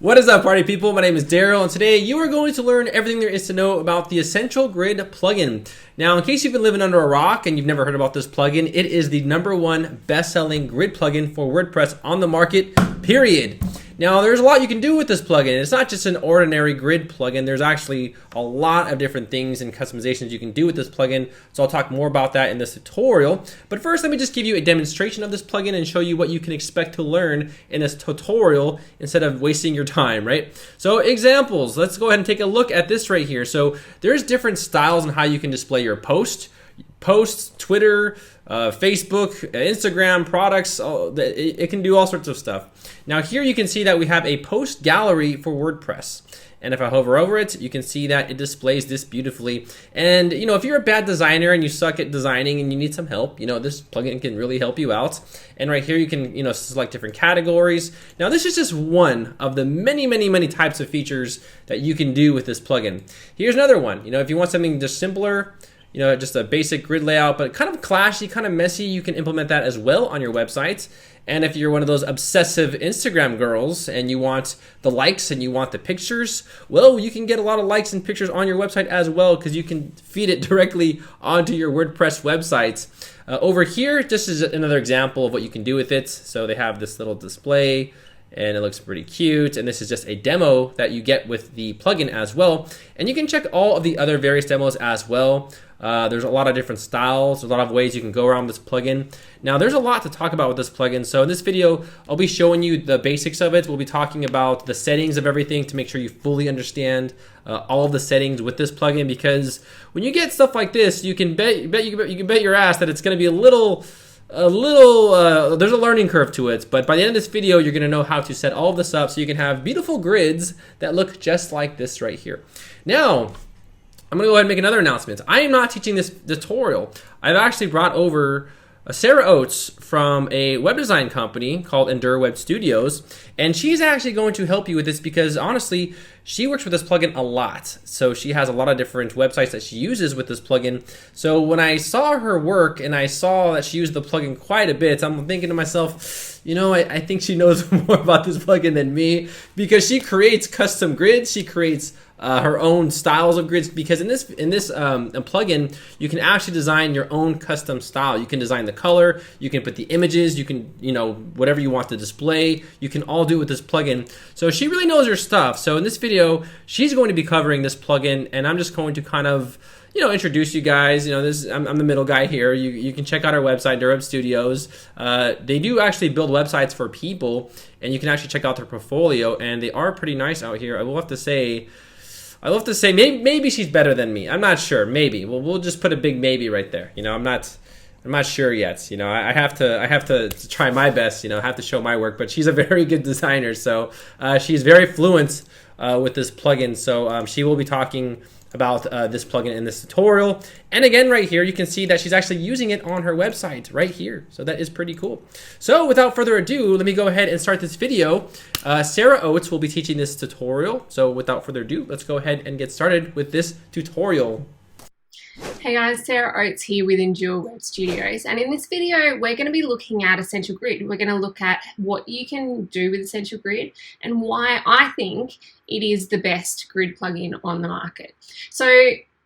What is up, party people? My name is Darrel, and today you are going to learn everything there is to know about the Essential Grid plugin. Now, in case you've been living under a rock and you've never heard about this plugin, it is the #1 best-selling grid plugin for WordPress on the market, period. Now, there's a lot you can do with this plugin. It's not just an ordinary grid plugin. There's actually a lot of different things and customizations you can do with this plugin. So I'll talk more about that in this tutorial. But first, let me just give you a demonstration of this plugin and show you what you can expect to learn in this tutorial instead of wasting your time, right? So examples, let's go ahead and take a look at this right here. So there's different styles on how you can display your posts, Twitter, Facebook, Instagram, products. It can do all sorts of stuff. Now here you can see that we have a post gallery for WordPress. And if I hover over it, you can see that it displays this beautifully. And you know, if you're a bad designer and you suck at designing and you need some help, you know, this plugin can really help you out. And right here you can, you know, select different categories. Now this is just one of the many types of features that you can do with this plugin. Here's another one. You know, if you want something just simpler, you know, just a basic grid layout, but kind of clashy, kind of messy, you can implement that as well on your website. And if you're one of those obsessive Instagram girls and you want the likes and you want the pictures, well, you can get a lot of likes and pictures on your website as well because you can feed it directly onto your WordPress website. Over here, this is another example of what you can do with it. So they have this little display and it looks pretty cute. And this is just a demo that you get with the plugin as well. And you can check all of the other various demos as well. There's a lot of different styles, a lot of ways you can go around this plugin. Now there's a lot to talk about with this plugin. So in this video, I'll be showing you the basics of it. We'll be talking about the settings of everything to make sure you fully understand all of the settings with this plugin, because when you get stuff like this, you can bet your ass that it's going to be a little there's a learning curve to it, but by the end of this video, you're going to know how to set all of this up so you can have beautiful grids that look just like this right here. Now, I'm going to go ahead and make another announcement. I am not teaching this tutorial. I've actually brought over Sarah Oates from a web design company called Endure Web Studios, and she's actually going to help you with this because honestly, she works with this plugin a lot. So she has a lot of different websites that she uses with this plugin. So when I saw her work and I saw that she used the plugin quite a bit, I'm thinking to myself, you know, I think she knows more about this plugin than me because she creates custom grids. She creates her own styles of grids, because in this plugin you can actually design your own custom style. You can design the color, you can put the images, you can, you know, whatever you want to display, you can all do it with this plugin. So she really knows her stuff. So in this video, she's going to be covering this plugin, and I'm just going to kind of, you know, introduce you guys. You know, I'm the middle guy here. You can check out our website, Endure Web Studios. They do actually build websites for people, and you can actually check out their portfolio, and they are pretty nice out here. I will have to say maybe she's better than me. I'm not sure. Maybe we'll just put a big maybe right there. You know, I'm not sure yet. You know, I have to try my best. You know, I have to show my work. But she's a very good designer, so she's very fluent with this plugin. So she will be talking about this plugin in this tutorial. And again, right here, you can see that she's actually using it on her website right here. So that is pretty cool. So without further ado, let me go ahead and start this video. Sarah Oates will be teaching this tutorial. So without further ado, let's go ahead and get started with this tutorial. Hey guys, Sarah Oates here with Endure Web Studios, and in this video we're going to be looking at Essential Grid. We're going to look at what you can do with Essential Grid and why I think it is the best grid plugin on the market. So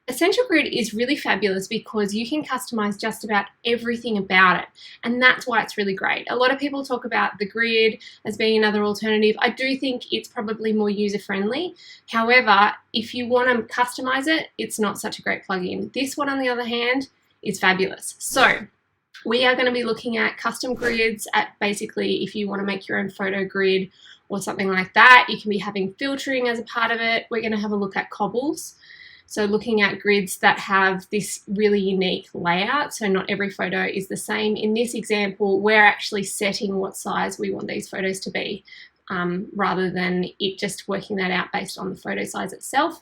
Essential Grid is really fabulous because you can customize just about everything about it, and that's why it's really great. A lot of people talk about the grid as being another alternative. I do think it's probably more user-friendly. However, if you want to customize it, it's not such a great plugin. This one, on the other hand, is fabulous. So we are going to be looking at custom grids, at basically if you want to make your own photo grid or something like that. You can be having filtering as a part of it. We're going to have a look at cobbles. So looking at grids that have this really unique layout, so not every photo is the same. In this example, we're actually setting what size we want these photos to be, rather than it just working that out based on the photo size itself.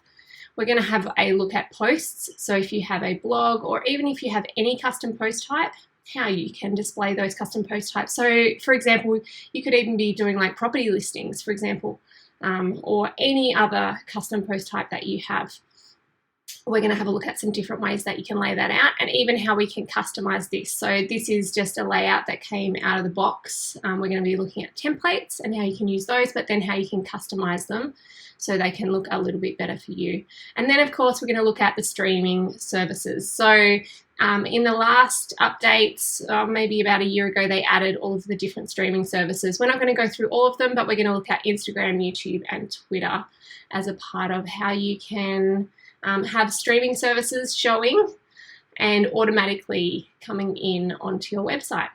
We're going to have a look at posts. So if you have a blog, or even if you have any custom post type, how you can display those custom post types. So for example, you could even be doing like property listings, for example, or any other custom post type that you have. we're going to have a look at some different ways that you can lay that out, and even how we can customize this. So this is just a layout that came out of the box. We're going to be looking at templates and how you can use those, but then how you can customize them so they can look a little bit better for you. And then, of course, we're going to look at the streaming services. So in the last updates, maybe about a year ago, they added all of the different streaming services. We're not going to go through all of them, but we're going to look at Instagram, YouTube, and Twitter as a part of how you can have streaming services showing and automatically coming in onto your website.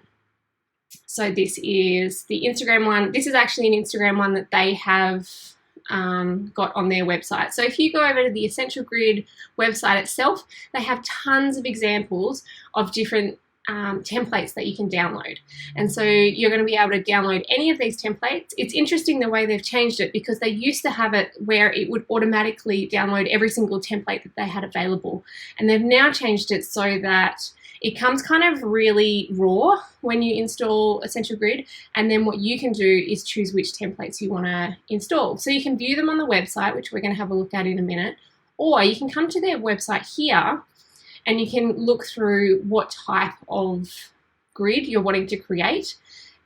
So this is the Instagram one. This is actually an Instagram one that they have got on their website. So if you go over to the Essential Grid website itself, they have tons of examples of different templates that you can download. And so you're going to be able to download any of these templates. It's interesting the way they've changed it, because they used to have it where it would automatically download every single template that they had available. And they've now changed it so that it comes kind of really raw when you install Essential Grid, and then what you can do is choose which templates you want to install. So you can view them on the website, which we're going to have a look at in a minute, or you can come to their website here and you can look through what type of grid you're wanting to create,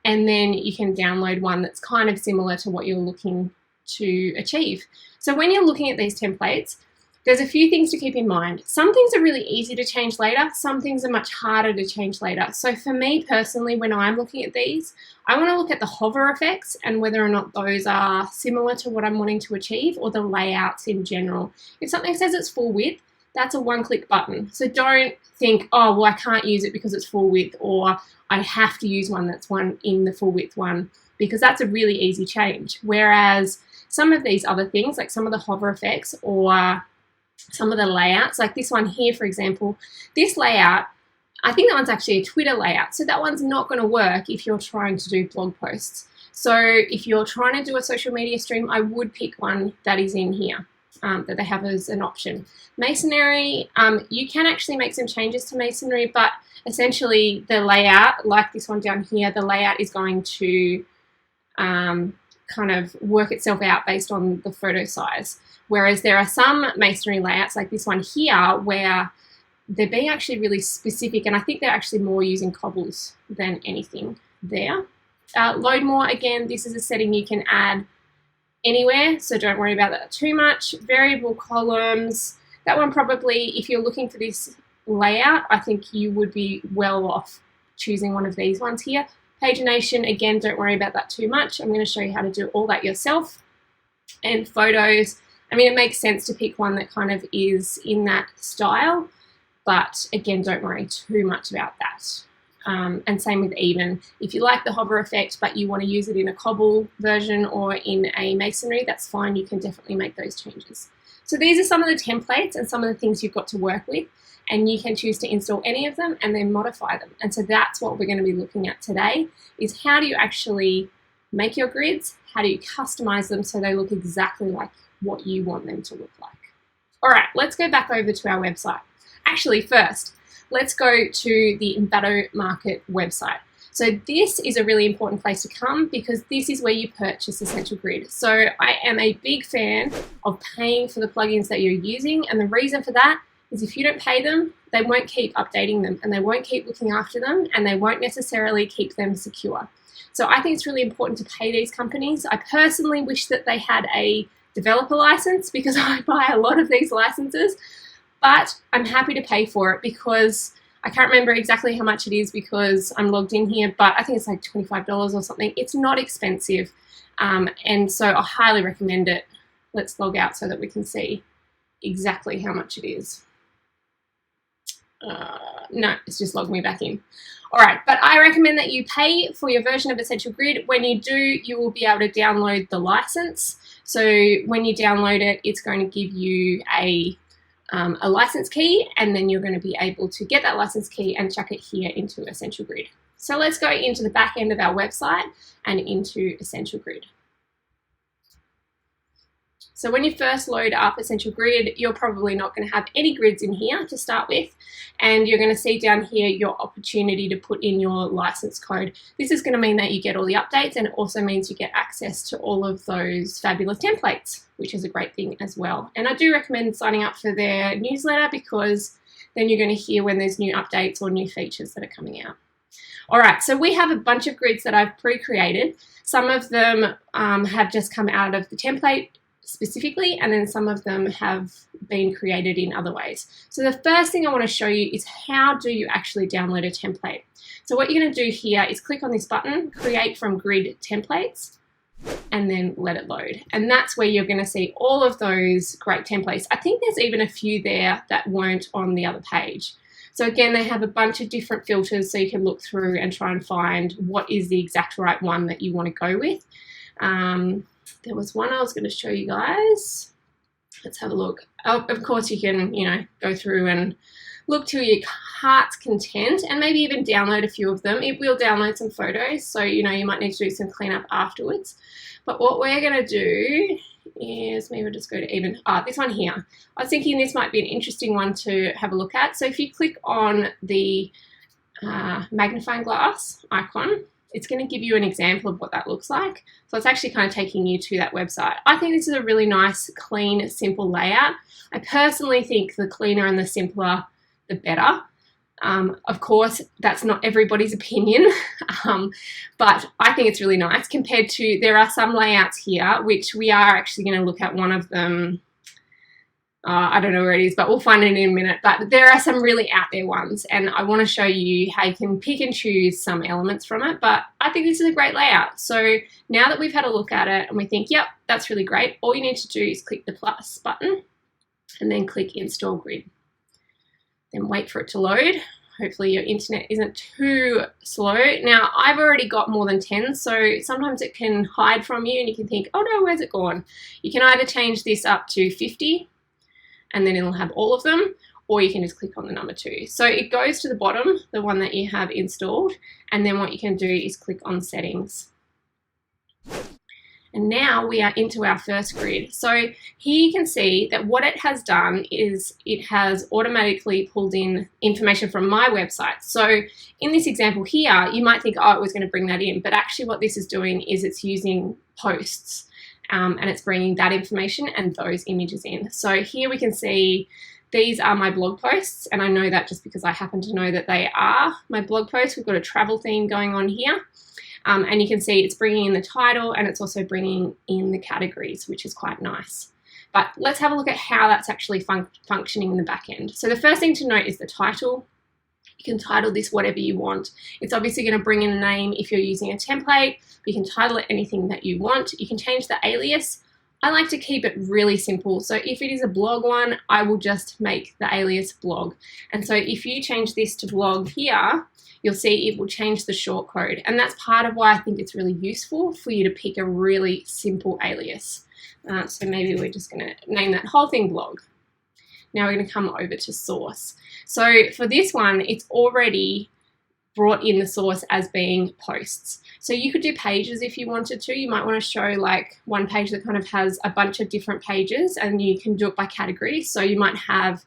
and then you can download one that's kind of similar to what you're looking to achieve. So when you're looking at these templates, there's a few things to keep in mind. Some things are really easy to change later. Some things are much harder to change later. So for me personally, when I'm looking at these, I want to look at the hover effects and whether or not those are similar to what I'm wanting to achieve, or the layouts in general. If something says it's full width, that's a one-click button. So don't think, oh, well, I can't use it because it's full width, or I have to use one that's in the full width one, because that's a really easy change. Whereas some of these other things, like some of the hover effects or some of the layouts, like this one here, for example, this layout, I think that one's actually a Twitter layout. So that one's not going to work if you're trying to do blog posts. So if you're trying to do a social media stream, I would pick one that is in here. That they have as an option. Masonry, you can actually make some changes to masonry, but essentially the layout, like this one down here, the layout is going to kind of work itself out based on the photo size. Whereas there are some masonry layouts, like this one here, where they're being actually really specific, and I think they're actually more using cobbles than anything there. Load more, again, this is a setting you can add anywhere, so don't worry about that too much. Variable columns, that one probably, if you're looking for this layout, I think you would be well off choosing one of these ones here. Pagination, again, don't worry about that too much. I'm going to show you how to do all that yourself. And photos, I mean, it makes sense to pick one that kind of is in that style, but again, don't worry too much about that. And same with even. If you like the hover effect, but you want to use it in a cobble version or in a masonry, that's fine. You can definitely make those changes. So these are some of the templates and some of the things you've got to work with, and you can choose to install any of them and then modify them. And so that's what we're going to be looking at today, is how do you actually make your grids? How do you customize them so they look exactly like what you want them to look like? All right, let's go back over to our website. Actually, first, let's go to the Envato Market website. So this is a really important place to come, because this is where you purchase Essential Grid. So I am a big fan of paying for the plugins that you're using, and the reason for that is if you don't pay them, they won't keep updating them, and they won't keep looking after them, and they won't necessarily keep them secure. So I think it's really important to pay these companies. I personally wish that they had a developer license, because I buy a lot of these licenses, but I'm happy to pay for it because I can't remember exactly how much it is because I'm logged in here, but I think it's like $25 or something. It's not expensive, and so I highly recommend it. Let's log out so that we can see exactly how much it is. No, it's just logged me back in. All right, but I recommend that you pay for your version of Essential Grid. When you do, you will be able to download the license. So when you download it, it's going to give you a license key, and then you're going to be able to get that license key and chuck it here into Essential Grid. So let's go into the back end of our website and into Essential Grid. So when you first load up Essential Grid, you're probably not going to have any grids in here to start with, and you're going to see down here your opportunity to put in your license code. This is going to mean that you get all the updates, and it also means you get access to all of those fabulous templates, which is a great thing as well. And I do recommend signing up for their newsletter, because then you're going to hear when there's new updates or new features that are coming out. All right, so we have a bunch of grids that I've pre-created. Some of them have just come out of the template specifically, and then some of them have been created in other ways. So the first thing I want to show you is how do you actually download a template. So what you're going to do here is click on this button, Create from Grid Templates, and then let it load. And that's where you're going to see all of those great templates. I think there's even a few there that weren't on the other page. So again, they have a bunch of different filters, so you can look through and try and find what is the exact right one that you want to go with. There was one I was going to show you guys. Let's have a look. Oh, of course, you can, go through and look to your heart's content, and maybe even download a few of them. It will download some photos, so you might need to do some cleanup afterwards. But what we're going to do is, maybe we'll just go to even, this one here. I was thinking this might be an interesting one to have a look at. So if you click on the magnifying glass icon, it's going to give you an example of what that looks like. So it's actually kind of taking you to that website. I think this is a really nice, clean, simple layout. I personally think the cleaner and the simpler, the better. Of course, that's not everybody's opinion, but I think it's really nice compared to, there are some layouts here, which we are actually going to look at one of them. I don't know where it is, but we'll find it in a minute. But there are some really out there ones, and I want to show you how you can pick and choose some elements from it. But I think this is a great layout. So now that we've had a look at it and we think, yep, that's really great, all you need to do is click the plus button and then click Install Grid. Then wait for it to load. Hopefully your internet isn't too slow. Now, I've already got more than 10, so sometimes it can hide from you and you can think, oh no, where's it gone? You can either change this up to 50, and then it'll have all of them, or you can just click on the number 2. So it goes to the bottom, the one that you have installed, and then what you can do is click on Settings. And now we are into our first grid. So here you can see that what it has done is it has automatically pulled in information from my website. So in this example here, you might think, oh, it was going to bring that in, but actually what this is doing is it's using posts. And it's bringing that information and those images in. So here we can see these are my blog posts, and I know that just because I happen to know that they are my blog posts. We've got a travel theme going on here, and you can see it's bringing in the title, and it's also bringing in the categories, which is quite nice. But let's have a look at how that's actually functioning in the back end. So the first thing to note is the title. You can title this whatever you want. It's obviously going to bring in a name if you're using a template, but you can title it anything that you want. You can change the alias. I like to keep it really simple. So if it is a blog one, I will just make the alias blog. And so if you change this to blog here, you'll see it will change the shortcode. And that's part of why I think it's really useful for you to pick a really simple alias. So maybe we're just going to name that whole thing blog. Now we're going to come over to source. So for this one, it's already brought in the source as being posts. So you could do pages if you wanted to. You might want to show like one page that kind of has a bunch of different pages, and you can do it by category. So you might have,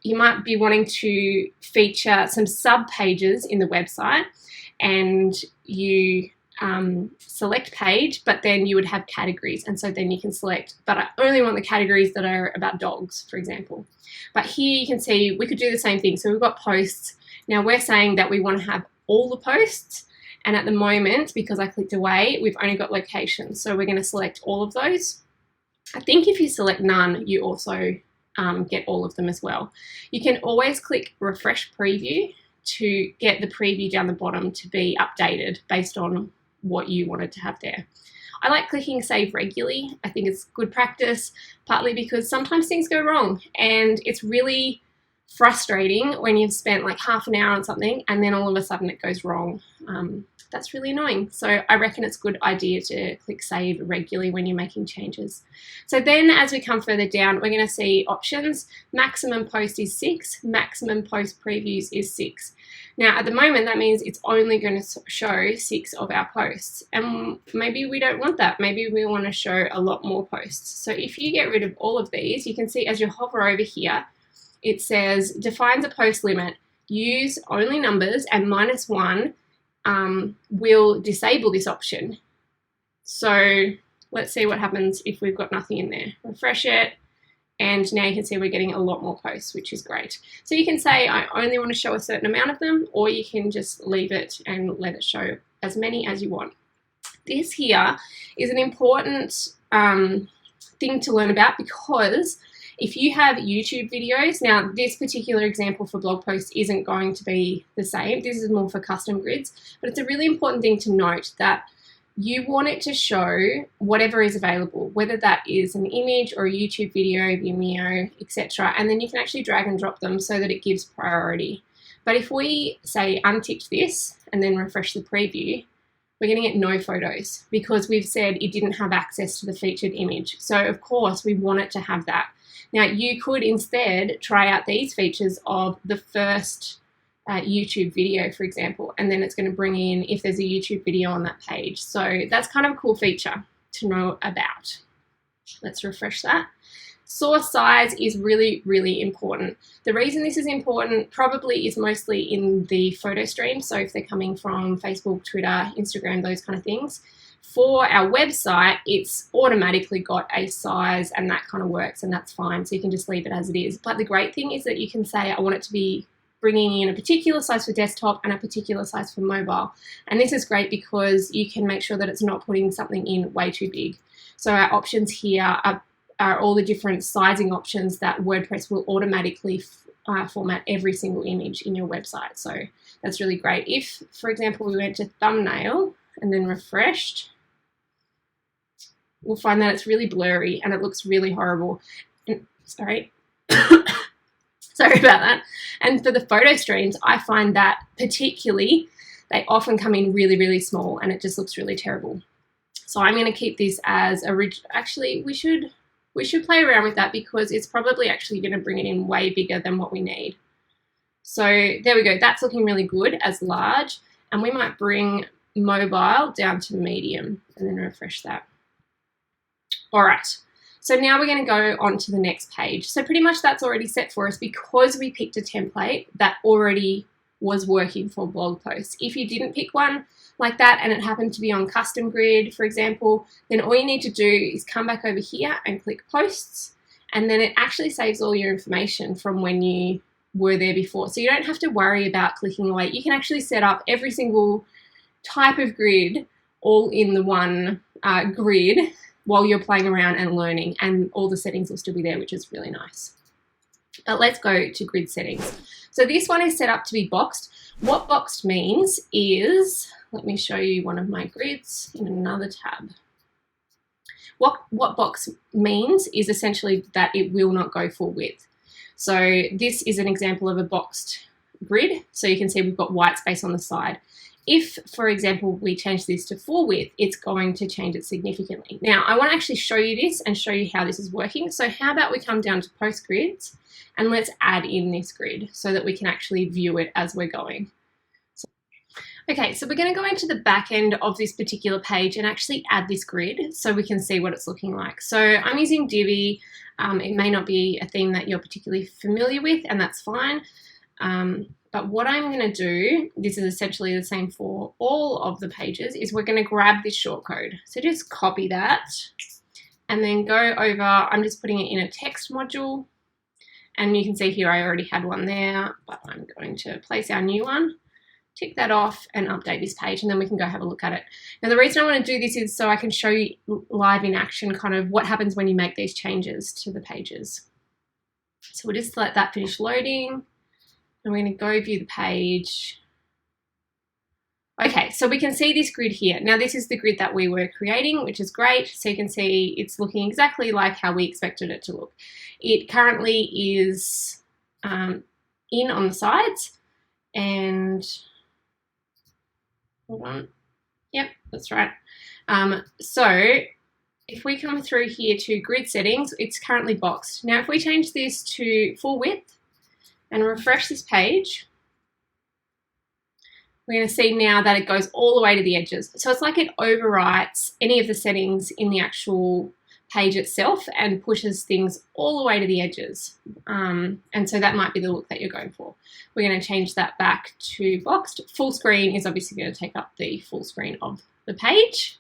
you might be wanting to feature some sub pages in the website, and you select page, but then you would have categories, and so then you can select, but I only want the categories that are about dogs, for example. But here you can see we could do the same thing. So we've got posts. Now we're saying that we want to have all the posts, and at the moment, because I clicked away, we've only got locations, so we're going to select all of those. I think if you select none, you also get all of them as well. You can always click refresh preview to get the preview down the bottom to be updated based on what you wanted to have there. I like clicking save regularly. I think it's good practice, partly because sometimes things go wrong, and it's really frustrating when you've spent like half an hour on something and then all of a sudden it goes wrong. That's really annoying. So I reckon it's a good idea to click save regularly when you're making changes. So then as we come further down, we're going to see options. Maximum post is 6, maximum post previews is 6. Now at the moment that means it's only going to show 6 of our posts, and maybe we don't want that. Maybe we want to show a lot more posts. So if you get rid of all of these, you can see as you hover over here, it says defines a post limit, use only numbers, and -1 will disable this option. So let's see what happens if we've got nothing in there. Refresh it, and now you can see we're getting a lot more posts, which is great. So you can say I only want to show a certain amount of them, or you can just leave it and let it show as many as you want. This here is an important thing to learn about, because if you have YouTube videos, now this particular example for blog posts isn't going to be the same. This is more for custom grids, but it's a really important thing to note that you want it to show whatever is available, whether that is an image or a YouTube video, Vimeo, etc. And then you can actually drag and drop them so that it gives priority. But if we say untick this and then refresh the preview, we're going to get no photos because we've said it didn't have access to the featured image. So of course we want it to have that. Now you could instead try out these features of the first YouTube video, for example, and then it's going to bring in if there's a YouTube video on that page. So that's kind of a cool feature to know about. Let's refresh that. Source size is really, really important. The reason this is important probably is mostly in the photo stream. So if they're coming from Facebook, Twitter, Instagram, those kind of things. For our website, it's automatically got a size and that kind of works, and that's fine. So you can just leave it as it is. But the great thing is that you can say, I want it to be bringing in a particular size for desktop and a particular size for mobile. And this is great because you can make sure that it's not putting something in way too big. So our options here are all the different sizing options that WordPress will automatically format every single image in your website. So that's really great. If, for example, we went to thumbnail and then refreshed, we'll find that it's really blurry and it looks really horrible. Sorry. Sorry about that. And for the photo streams, I find that particularly, they often come in really, really small and it just looks really terrible. So I'm going to keep this as actually, we should play around with that because it's probably actually going to bring it in way bigger than what we need. So there we go. That's looking really good as large, and we might bring mobile down to medium and then refresh that. All right. So now we're going to go on to the next page. So pretty much that's already set for us because we picked a template that already was working for blog posts. If you didn't pick one like that and it happened to be on custom grid, for example, then all you need to do is come back over here and click posts, and then it actually saves all your information from when you were there before. So you don't have to worry about clicking away. You can actually set up every single type of grid all in the one grid while you're playing around and learning, and all the settings will still be there, which is really nice. But let's go to grid settings. So this one is set up to be boxed. What boxed means is, let me show you one of my grids in another tab. What box means is essentially that it will not go full width. So this is an example of a boxed grid. So you can see we've got white space on the side. If, for example, we change this to full width, it's going to change it significantly. Now, I want to actually show you this and show you how this is working. So how about we come down to post grids and let's add in this grid so that we can actually view it as we're going. Okay, so we're going to go into the back end of this particular page and actually add this grid so we can see what it's looking like. So I'm using Divi. It may not be a theme that you're particularly familiar with, and that's fine. But what I'm going to do, this is essentially the same for all of the pages, is we're going to grab this shortcode. So just copy that and then go over, I'm just putting it in a text module. And you can see here I already had one there, but I'm going to place our new one, tick that off and update this page, and then we can go have a look at it. Now the reason I want to do this is so I can show you live in action kind of what happens when you make these changes to the pages. So we'll just let that finish loading. I'm going to go view the page. Okay, so we can see this grid here. Now this is the grid that we were creating, which is great. So you can see it's looking exactly like how we expected it to look. It currently is in on the sides, and hold on. Yep, that's right. So if we come through here to grid settings, it's currently boxed. Now, if we change this to full width and refresh this page, we're going to see now that it goes all the way to the edges. So it's like it overwrites any of the settings in the actual page itself and pushes things all the way to the edges. And so that might be the look that you're going for. We're going to change that back to boxed. Full screen is obviously going to take up the full screen of the page.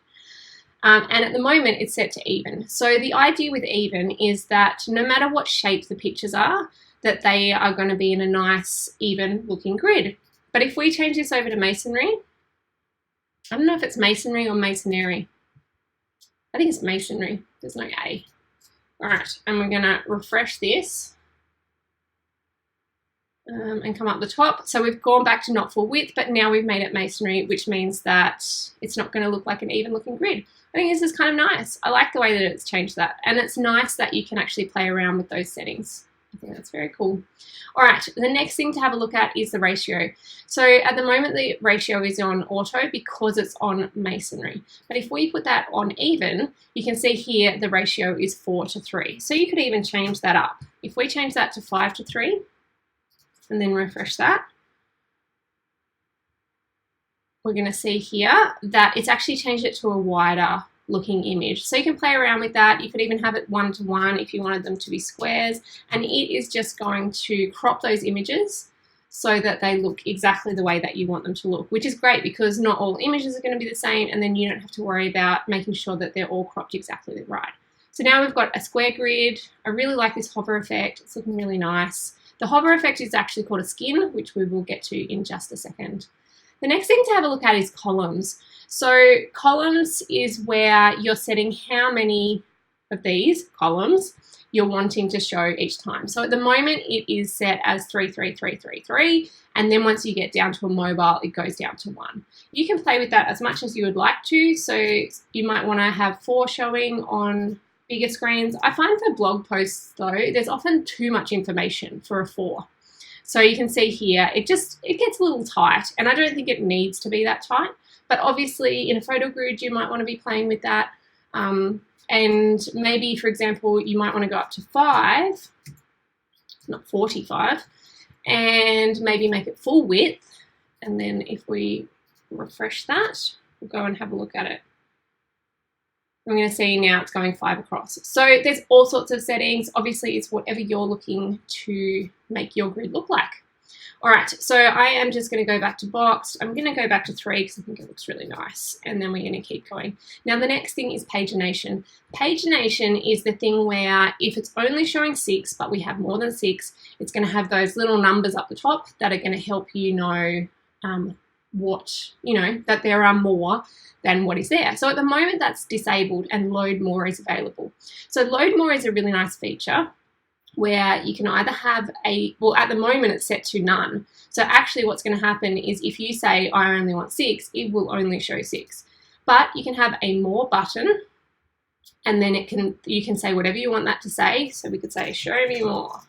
And at the moment it's set to even. So the idea with even is that no matter what shape the pictures are, that they are going to be in a nice even looking grid. But if we change this over to masonry, I don't know if it's masonry or masonry. I think it's masonry. There's no A. All right, and we're going to refresh this and come up the top. So we've gone back to not full width, but now we've made it masonry, which means that it's not going to look like an even looking grid. I think this is kind of nice. I like the way that it's changed that. And it's nice that you can actually play around with those settings. I think that's very cool. All right, the next thing to have a look at is the ratio. So at the moment, the ratio is on auto because it's on masonry. But if we put that on even, you can see here the ratio is 4:3. So you could even change that up. If we change that to 5:3 and then refresh that, we're going to see here that it's actually changed it to a wider looking image. So you can play around with that. You could even have it 1:1 if you wanted them to be squares, and it is just going to crop those images so that they look exactly the way that you want them to look, which is great because not all images are going to be the same, and then you don't have to worry about making sure that they're all cropped exactly right. So now we've got a square grid. I really like this hover effect. It's looking really nice. The hover effect is actually called a skin, which we will get to in just a second. The next thing to have a look at is columns. So columns is where you're setting how many of these columns you're wanting to show each time. So at the moment it is set as 3, 3, 3, 3, 3, and then once you get down to a mobile, it goes down to 1. You can play with that as much as you would like to. So you might want to have 4 showing on bigger screens. I find for blog posts though, there's often too much information for a 4. So you can see here, it gets a little tight, and I don't think it needs to be that tight. But obviously in a photo grid, you might want to be playing with that. And maybe, for example, you might want to go up to 5, not 45, and maybe make it full width. And then if we refresh that, we'll go and have a look at it. I'm going to see now it's going 5 across. So there's all sorts of settings. Obviously, it's whatever you're looking to make your grid look like. All right, so I am just going to go back to boxed. I'm going to go back to 3 because I think it looks really nice. And then we're going to keep going. Now, the next thing is pagination. Pagination is the thing where if it's only showing 6, but we have more than 6, it's going to have those little numbers up the top that are going to help you know that there are more than what is there. So at the moment that's disabled and load more is available. So load more is a really nice feature where you can either have at the moment it's set to none. So actually what's going to happen is if you say I only want 6, it will only show 6. But you can have a more button, and then you can say whatever you want that to say. So we could say show me more.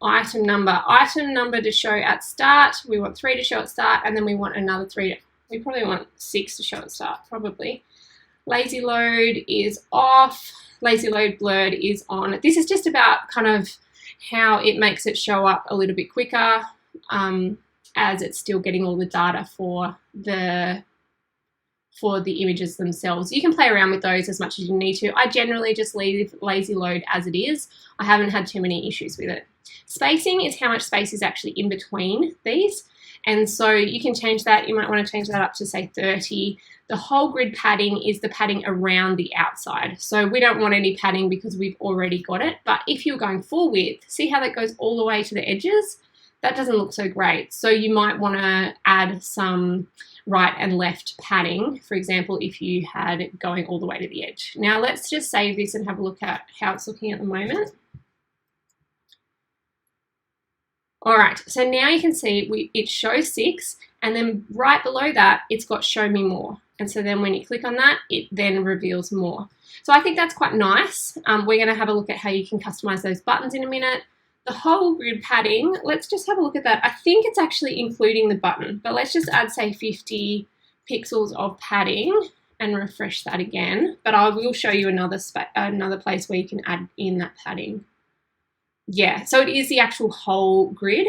Item number to show at start. We want 3 to show at start, and then we want another 3. We probably want 6 to show at start, probably. Lazy load is off. Lazy load blurred is on. This is just about kind of how it makes it show up a little bit quicker as it's still getting all the data for the images themselves. You can play around with those as much as you need to. I generally just leave lazy load as it is. I haven't had too many issues with it. Spacing is how much space is actually in between these. And so you can change that. You might want to change that up to say 30. The whole grid padding is the padding around the outside. So we don't want any padding because we've already got it. But if you're going full width, see how that goes all the way to the edges? That doesn't look so great. So you might want to add some right and left padding, for example, if you had it going all the way to the edge. Now let's just save this and have a look at how it's looking at the moment. All right, so now you can see it shows 6, and then right below that, it's got show me more. And so then when you click on that, it then reveals more. So I think that's quite nice. We're gonna have a look at how you can customize those buttons in a minute. The whole grid padding, let's just have a look at that. I think it's actually including the button, but let's just add, say, 50 pixels of padding and refresh that again. But I will show you another place where you can add in that padding. Yeah, so it is the actual whole grid.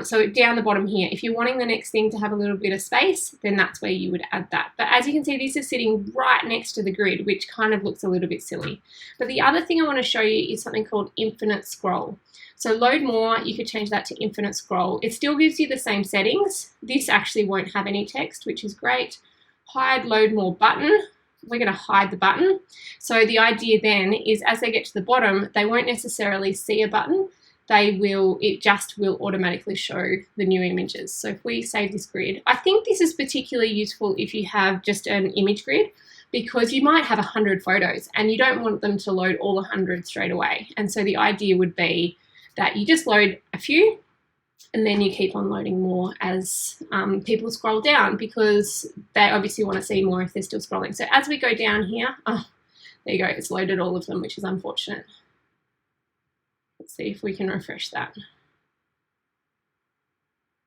So down the bottom here, if you're wanting the next thing to have a little bit of space, then that's where you would add that. But as you can see, this is sitting right next to the grid, which kind of looks a little bit silly. But the other thing I want to show you is something called infinite scroll. So load more, you could change that to infinite scroll. It still gives you the same settings. This actually won't have any text, which is great. Hide load more button. We're going to hide the button. So the idea then is as they get to the bottom, they won't necessarily see a button. It just will automatically show the new images. So if we save this grid, I think this is particularly useful if you have just an image grid, because you might have 100 photos and you don't want them to load all 100 straight away. And so the idea would be that you just load a few and then you keep on loading more as people scroll down, because they obviously want to see more if they're still scrolling. So as we go down here, oh, there you go, it's loaded all of them, which is unfortunate. Let's see if we can refresh that.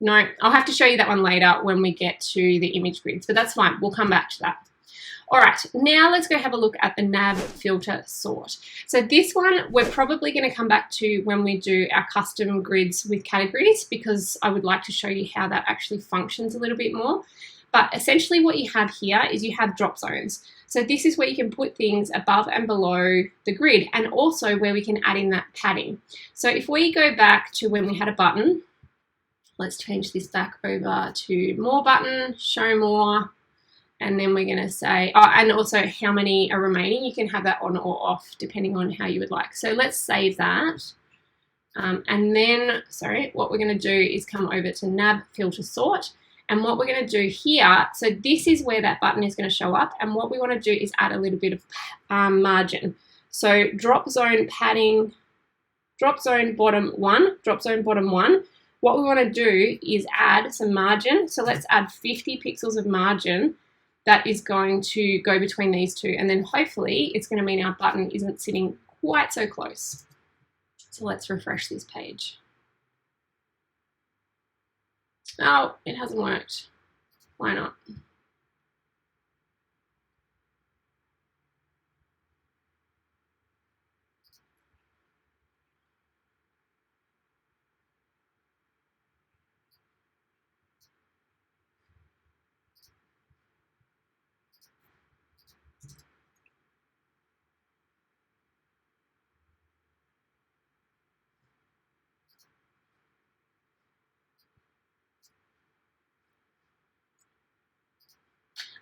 No, I'll have to show you that one later when we get to the image grids, but that's fine. We'll come back to that. All right, now let's go have a look at the Nav-Filter sort. So this one, we're probably going to come back to when we do our custom grids with categories, because I would like to show you how that actually functions a little bit more. But essentially what you have here is you have drop zones. So this is where you can put things above and below the grid, and also where we can add in that padding. So if we go back to when we had a button, let's change this back over to more button, show more, and then we're going to say, oh, and also how many are remaining. You can have that on or off depending on how you would like. So let's save that. And then, sorry, what we're going to do is come over to Nav-Filter sort. And what we're going to do here, so this is where that button is going to show up. And what we want to do is add a little bit of margin. So drop zone padding, drop zone bottom one, drop zone bottom one. What we want to do is add some margin. So let's add 50 pixels of margin that is going to go between these two. And then hopefully it's going to mean our button isn't sitting quite so close. So let's refresh this page. Oh, it hasn't worked. Why not?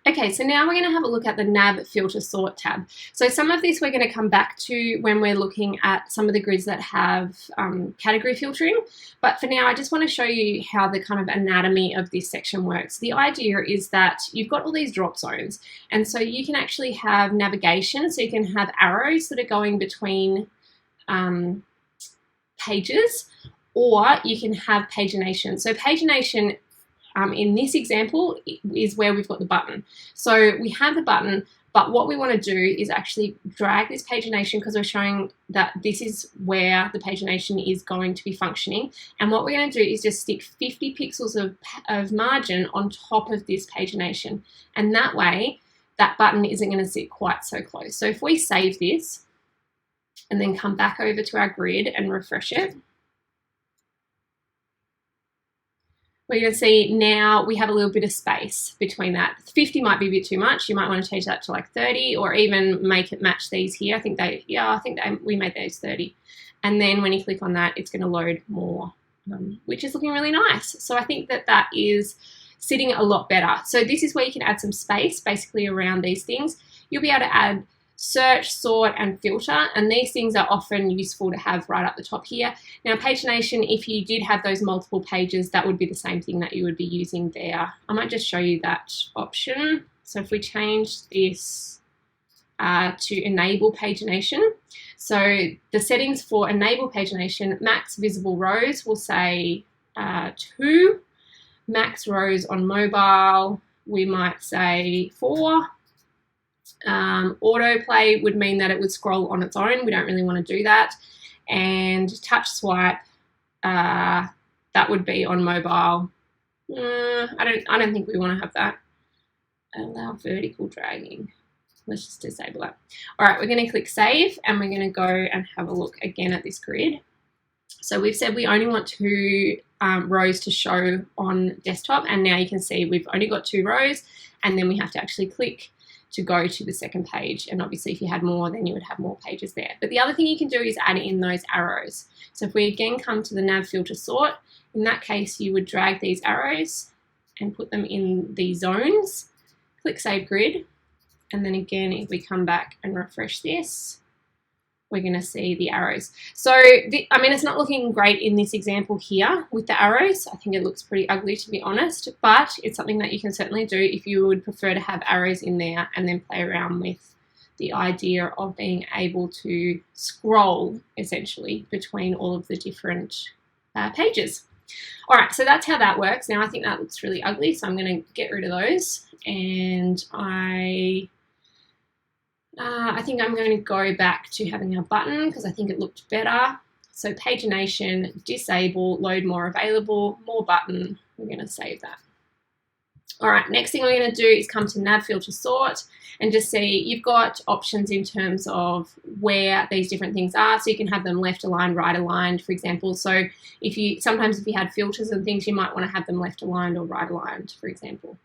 Okay, so now we're going to have a look at the Nav-Filter sort tab. So some of this we're going to come back to when we're looking at some of the grids that have category filtering. But for now, I just want to show you how the kind of anatomy of this section works. The idea is that you've got all these drop zones. And so you can actually have navigation. So you can have arrows that are going between pages, or you can have pagination. So pagination in this example is where we've got the button. So we have the button, but what we want to do is actually drag this pagination, because we're showing that this is where the pagination is going to be functioning. And what we're going to do is just stick 50 pixels of margin on top of this pagination. And that way, that button isn't going to sit quite so close. So if we save this and then come back over to our grid and refresh it, we're going to see now we have a little bit of space between that. 50 might be a bit too much. You might want to change that to like 30, or even make it match these here. I think we made those 30. And then when you click on that, it's going to load more, which is looking really nice. So I think that that is sitting a lot better. So this is where you can add some space basically around these things. You'll be able to add search, sort, and filter, and these things are often useful to have right up the top here. Now, pagination, if you did have those multiple pages, that would be the same thing that you would be using there. I might just show you that option. So if we change this to enable pagination, so the settings for enable pagination, max visible rows will say 2, max rows on mobile, we might say 4. Autoplay would mean that it would scroll on its own. We don't really want to do that. And touch swipe, that would be on mobile. I don't think we want to have that. Allow vertical dragging. Let's just disable that. All right, we're going to click save, and we're going to go and have a look again at this grid. So we've said we only want 2 rows to show on desktop, and now you can see we've only got 2 rows, and then we have to actually click to go to the second page. And obviously if you had more, then you would have more pages there. But the other thing you can do is add in those arrows. So if we again come to the Nav-Filter sort, in that case you would drag these arrows and put them in the zones, click save grid, and then again if we come back and refresh this, we're going to see the arrows. So, I mean, it's not looking great in this example here with the arrows. I think it looks pretty ugly, to be honest, but it's something that you can certainly do if you would prefer to have arrows in there and then play around with the idea of being able to scroll, essentially, between all of the different pages. All right, so that's how that works. Now, I think that looks really ugly, so I'm going to get rid of those, and I think I'm going to go back to having a button because I think it looked better. So pagination, disable, load more available, more button. We're going to save that. All right, next thing we're going to do is come to Nav-Filter sort and just see you've got options in terms of where these different things are. So you can have them left aligned, right aligned, for example. So sometimes if you had filters and things, you might want to have them left aligned or right aligned, for example.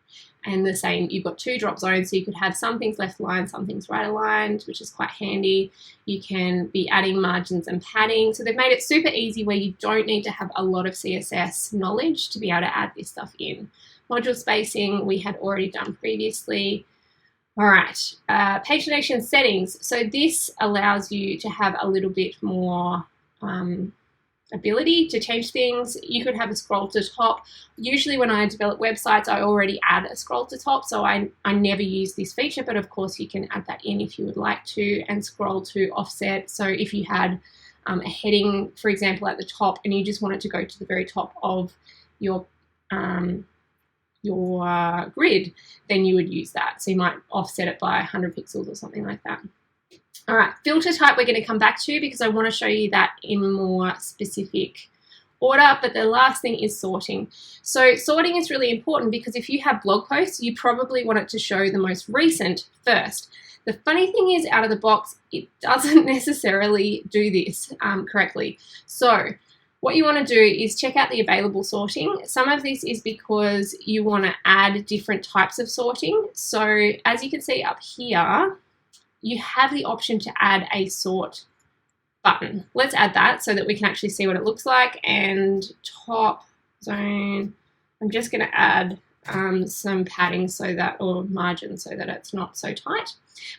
And the same, you've got 2 drop zones, so you could have some things left aligned, some things right aligned, which is quite handy. You can be adding margins and padding. So they've made it super easy where you don't need to have a lot of CSS knowledge to be able to add this stuff in. Module spacing we had already done previously. All right, pagination settings. So this allows you to have a little bit more ability to change things. You could have a scroll to top. Usually when I develop websites, I already add a scroll to top, so I never use this feature, but of course you can add that in if you would like to, and scroll to offset. So if you had a heading, for example, at the top, and you just want it to go to the very top of your grid, then you would use that. So you might offset it by 100 pixels or something like that. All right, filter type we're going to come back to because I want to show you that in more specific order, but the last thing is sorting. So sorting is really important because if you have blog posts, you probably want it to show the most recent first. The funny thing is, out of the box, it doesn't necessarily do this correctly. So what you want to do is check out the available sorting. Some of this is because you want to add different types of sorting. So as you can see up here, you have the option to add a sort button. Let's add that so that we can actually see what it looks like. And top zone, I'm just going to add some padding so that, or margin, so that it's not so tight.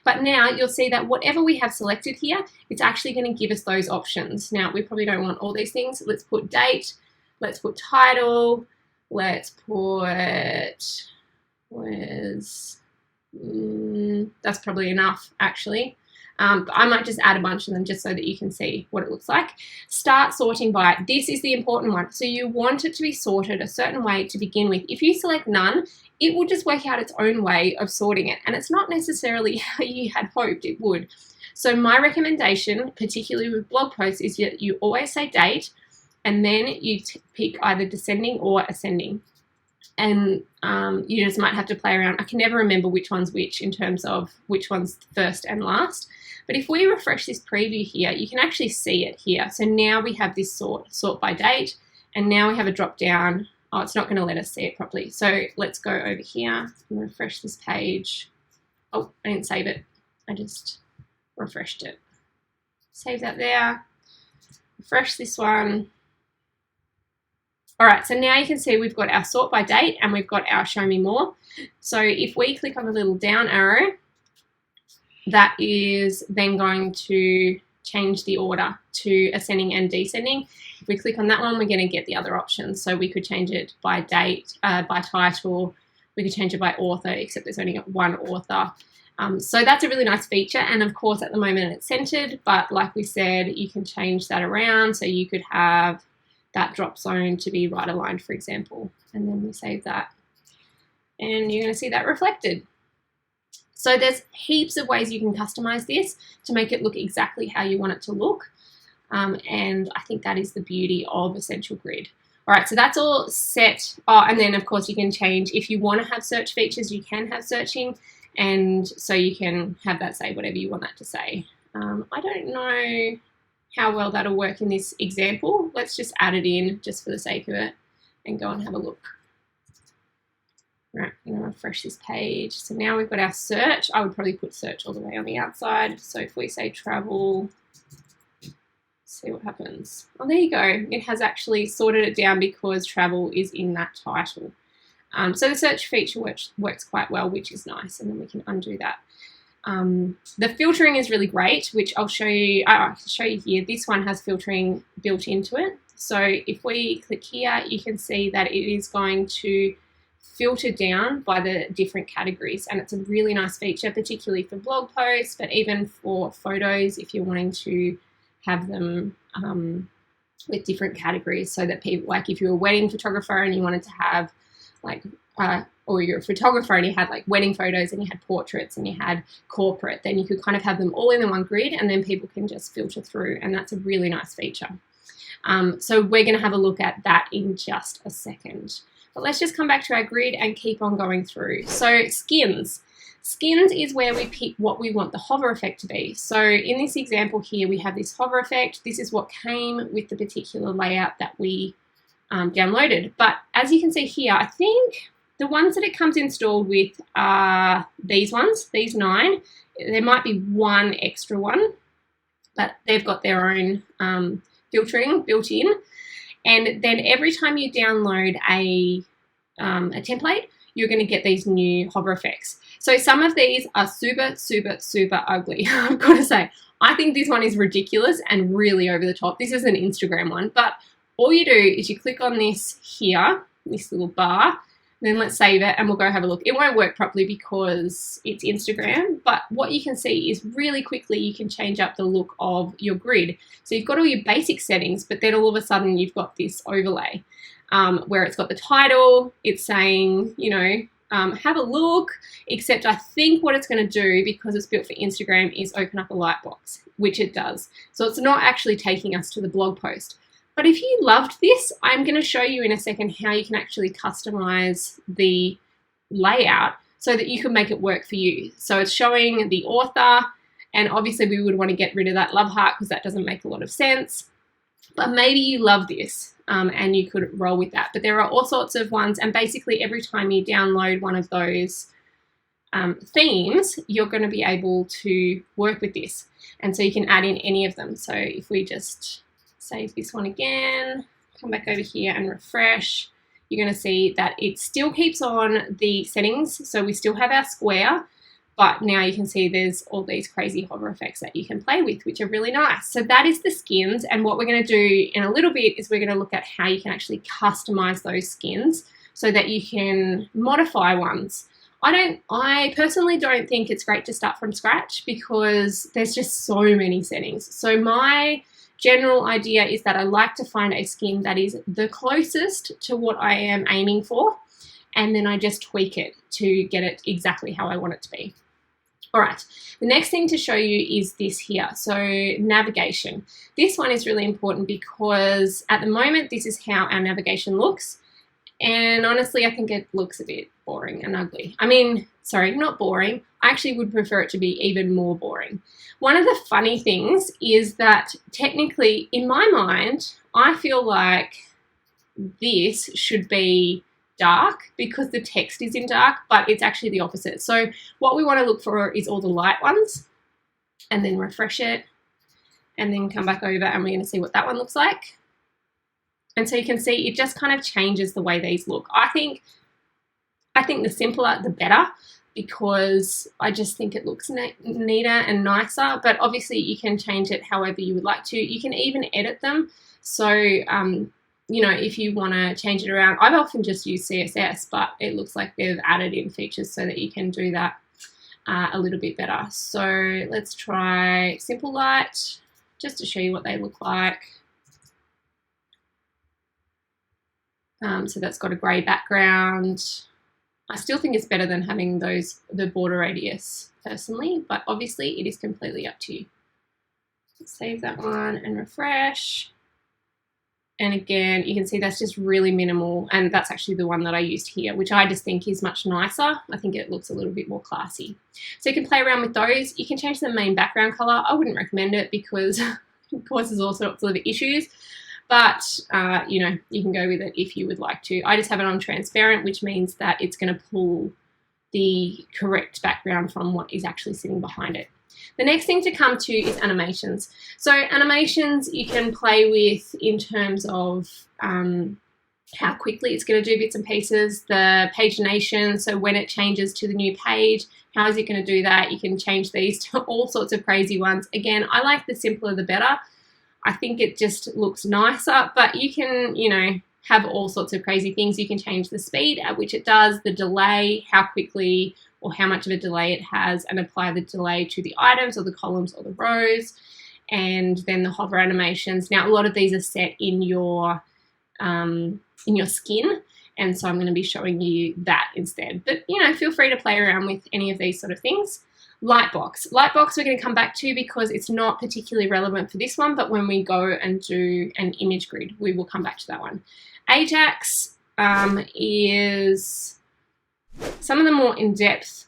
But now you'll see that whatever we have selected here, it's actually going to give us those options. Now we probably don't want all these things. Let's put date, let's put title, let's put, that's probably enough actually. I might just add a bunch of them just so that you can see what it looks like. Start sorting by. This is the important one. So you want it to be sorted a certain way to begin with. If you select none, it will just work out its own way of sorting it. And it's not necessarily how you had hoped it would. So my recommendation, particularly with blog posts, is that you always say date and then you pick either descending or ascending. And you just might have to play around. I can never remember which one's which in terms of which one's first and last. But if we refresh this preview here, you can actually see it here. So now we have this sort by date, and now we have a drop down. Oh, it's not going to let us see it properly. So let's go over here and refresh this page. Oh, I didn't save it. I just refreshed it. Save that there. Refresh this one. All right, so now you can see we've got our sort by date and we've got our show me more. So if we click on the little down arrow, that is then going to change the order to ascending and descending. If we click on that one, we're going to get the other options. So we could change it by date, by title, we could change it by author, except there's only one author. So that's a really nice feature. And of course, at the moment it's centered, but like we said, you can change that around. So you could have that drop zone to be right aligned, for example, and then we save that. And you're going to see that reflected. So there's heaps of ways you can customize this to make it look exactly how you want it to look. And I think that is the beauty of Essential Grid. All right, so that's all set. Oh, and then of course you can change, if you want to have search features, you can have searching, and so you can have that say whatever you want that to say. I don't know how well that'll work in this example. Let's just add it in just for the sake of it and go and have a look. Right, I'm going to refresh this page. So now we've got our search. I would probably put search all the way on the outside. So if we say travel, see what happens. Oh, there you go. It has actually sorted it down because travel is in that title. So the search feature works quite well, which is nice. And then we can undo that. The filtering is really great, which I'll show you. I can show you here. This one has filtering built into it. So if we click here, you can see that it is going to filter down by the different categories, and it's a really nice feature, particularly for blog posts, but even for photos if you're wanting to have them with different categories, so that people, like if you're a wedding photographer and you wanted to have like or you're a photographer and you had like wedding photos and you had portraits and you had corporate, then you could kind of have them all in the one grid, and then people can just filter through, and that's a really nice feature. So we're going to have a look at that in just a second. But let's just come back to our grid and keep on going through. So skins. Skins is where we pick what we want the hover effect to be. So in this example here, we have this hover effect. This is what came with the particular layout that we downloaded. But as you can see here, I think the ones that it comes installed with are these ones, these 9. There might be one extra one, but they've got their own filtering built in. And then every time you download a template, you're going to get these new hover effects. So some of these are super, super, super ugly. I've got to say, I think this one is ridiculous and really over the top. This is an Instagram one, but all you do is you click on this here, this little bar, then let's save it and we'll go have a look. It won't work properly because it's Instagram, but what you can see is really quickly you can change up the look of your grid. So you've got all your basic settings, but then all of a sudden you've got this overlay where it's got the title, it's saying, you know, have a look, except I think what it's going to do, because it's built for Instagram, is open up a lightbox, which it does. So it's not actually taking us to the blog post. But if you loved this, I'm going to show you in a second how you can actually customize the layout so that you can make it work for you. So it's showing the author, and obviously we would want to get rid of that love heart because that doesn't make a lot of sense. But maybe you love this and you could roll with that. But there are all sorts of ones, and basically every time you download one of those themes, you're going to be able to work with this. And so you can add in any of them. So if we just save this one again, come back over here and refresh, you're going to see that it still keeps on the settings. So we still have our square, but now you can see there's all these crazy hover effects that you can play with, which are really nice. So that is the skins. And what we're going to do in a little bit is we're going to look at how you can actually customize those skins so that you can modify ones. I personally don't think it's great to start from scratch because there's just so many settings. So my general idea is that I like to find a skin that is the closest to what I am aiming for, and then I just tweak it to get it exactly how I want it to be. All right, the next thing to show you is this here. So navigation. This one is really important because at the moment, this is how our navigation looks. And honestly, I think it looks a bit boring and ugly. I mean, sorry, not boring. I actually would prefer it to be even more boring. One of the funny things is that technically, in my mind, I feel like this should be dark because the text is in dark, but it's actually the opposite. So what we want to look for is all the light ones, and then refresh it, and then come back over, and we're going to see what that one looks like. And so you can see it just kind of changes the way these look. I think the simpler, the better, because I just think it looks neater and nicer. But obviously you can change it however you would like to. You can even edit them. So, you know, if you want to change it around, I've often just used CSS, but it looks like they've added in features so that you can do that a little bit better. So let's try Simple Light just to show you what they look like. So that's got a grey background. I still think it's better than having the border radius personally, but obviously it is completely up to you. Save that one and refresh. And again, you can see that's just really minimal, and that's actually the one that I used here, which I just think is much nicer. I think it looks a little bit more classy. So you can play around with those. You can change the main background color. I wouldn't recommend it because it causes all sorts of issues, but you know, you can go with it if you would like to. I just have it on transparent, which means that it's going to pull the correct background from what is actually sitting behind it. The next thing to come to is animations. So animations you can play with in terms of how quickly it's going to do bits and pieces, the pagination, so when it changes to the new page, how is it going to do that? You can change these to all sorts of crazy ones. Again, I like the simpler the better. I think it just looks nicer, but you can, you know, have all sorts of crazy things. You can change the speed at which it does, the delay, how quickly or how much of a delay it has, and apply the delay to the items or the columns or the rows, and then the hover animations. Now, a lot of these are set in your skin, and so I'm going to be showing you that instead. But, you know, feel free to play around with any of these sort of things. Lightbox. Lightbox we're going to come back to because it's not particularly relevant for this one, but when we go and do an image grid, we will come back to that one. Ajax is some of the more in-depth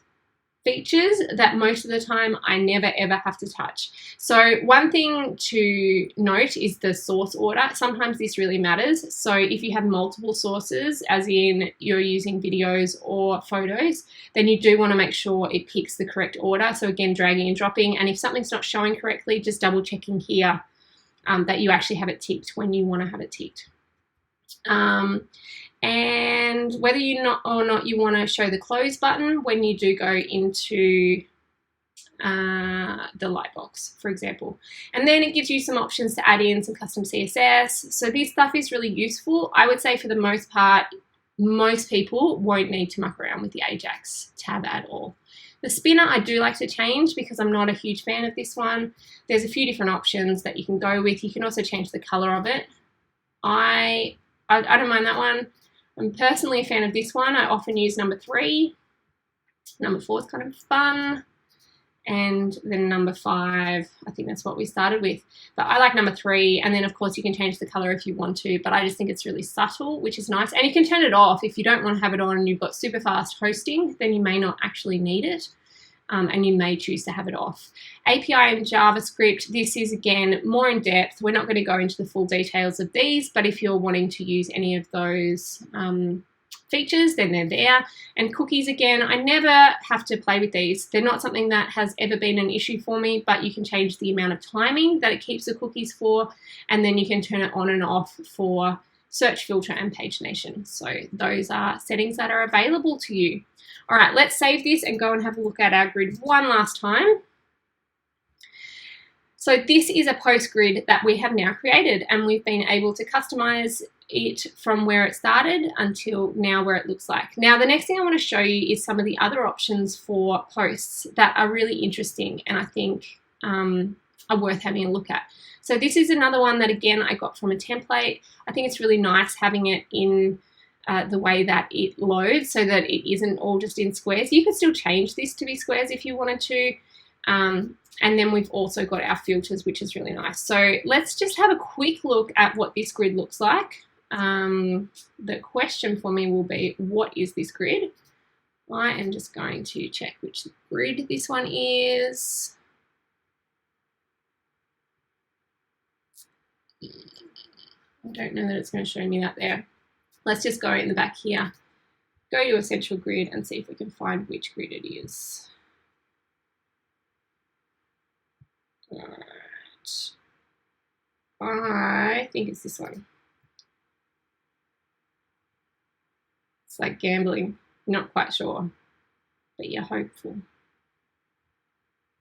features that most of the time I never ever have to touch. So one thing to note is the source order. Sometimes this really matters. So if you have multiple sources, as in you're using videos or photos, then you do want to make sure it picks the correct order. So again, dragging and dropping, and if something's not showing correctly, just double checking here that you actually have it ticked when you want to have it ticked. And whether you want to show the close button when you do go into the lightbox, for example. And then it gives you some options to add in some custom CSS. So this stuff is really useful. I would say for the most part, most people won't need to muck around with the Ajax tab at all. The spinner I do like to change because I'm not a huge fan of this one. There's a few different options that you can go with. You can also change the color of it. I don't mind that one. I'm personally a fan of this one. I often use number 3. Number 4 is kind of fun. And then number 5, I think that's what we started with. But I like number 3. And then, of course, you can change the color if you want to. But I just think it's really subtle, which is nice. And you can turn it off if you don't want to have it on and you've got super fast hosting. Then you may not actually need it. And you may choose to have it off. API and JavaScript, this is again more in depth. We're not going to go into the full details of these, but if you're wanting to use any of those features, then they're there. And cookies, again, I never have to play with these. They're not something that has ever been an issue for me, but you can change the amount of timing that it keeps the cookies for, and then you can turn it on and off for search filter and pagination. So those are settings that are available to you. All right, let's save this and go and have a look at our grid one last time. So this is a post grid that we have now created, and we've been able to customize it from where it started until now where it looks like. Now, the next thing I want to show you is some of the other options for posts that are really interesting and I think are worth having a look at. So this is another one that, again, I got from a template. I think it's really nice having it in the way that it loads so that it isn't all just in squares. You can still change this to be squares if you wanted to. And then we've also got our filters, which is really nice. So let's just have a quick look at what this grid looks like. The question for me will be, what is this grid? I am just going to check which grid this one is. I don't know that it's going to show me that there. Let's just go in the back here, go to Essential Grid and see if we can find which grid it is. Right. I think it's this one. It's like gambling, not quite sure, but you're hopeful.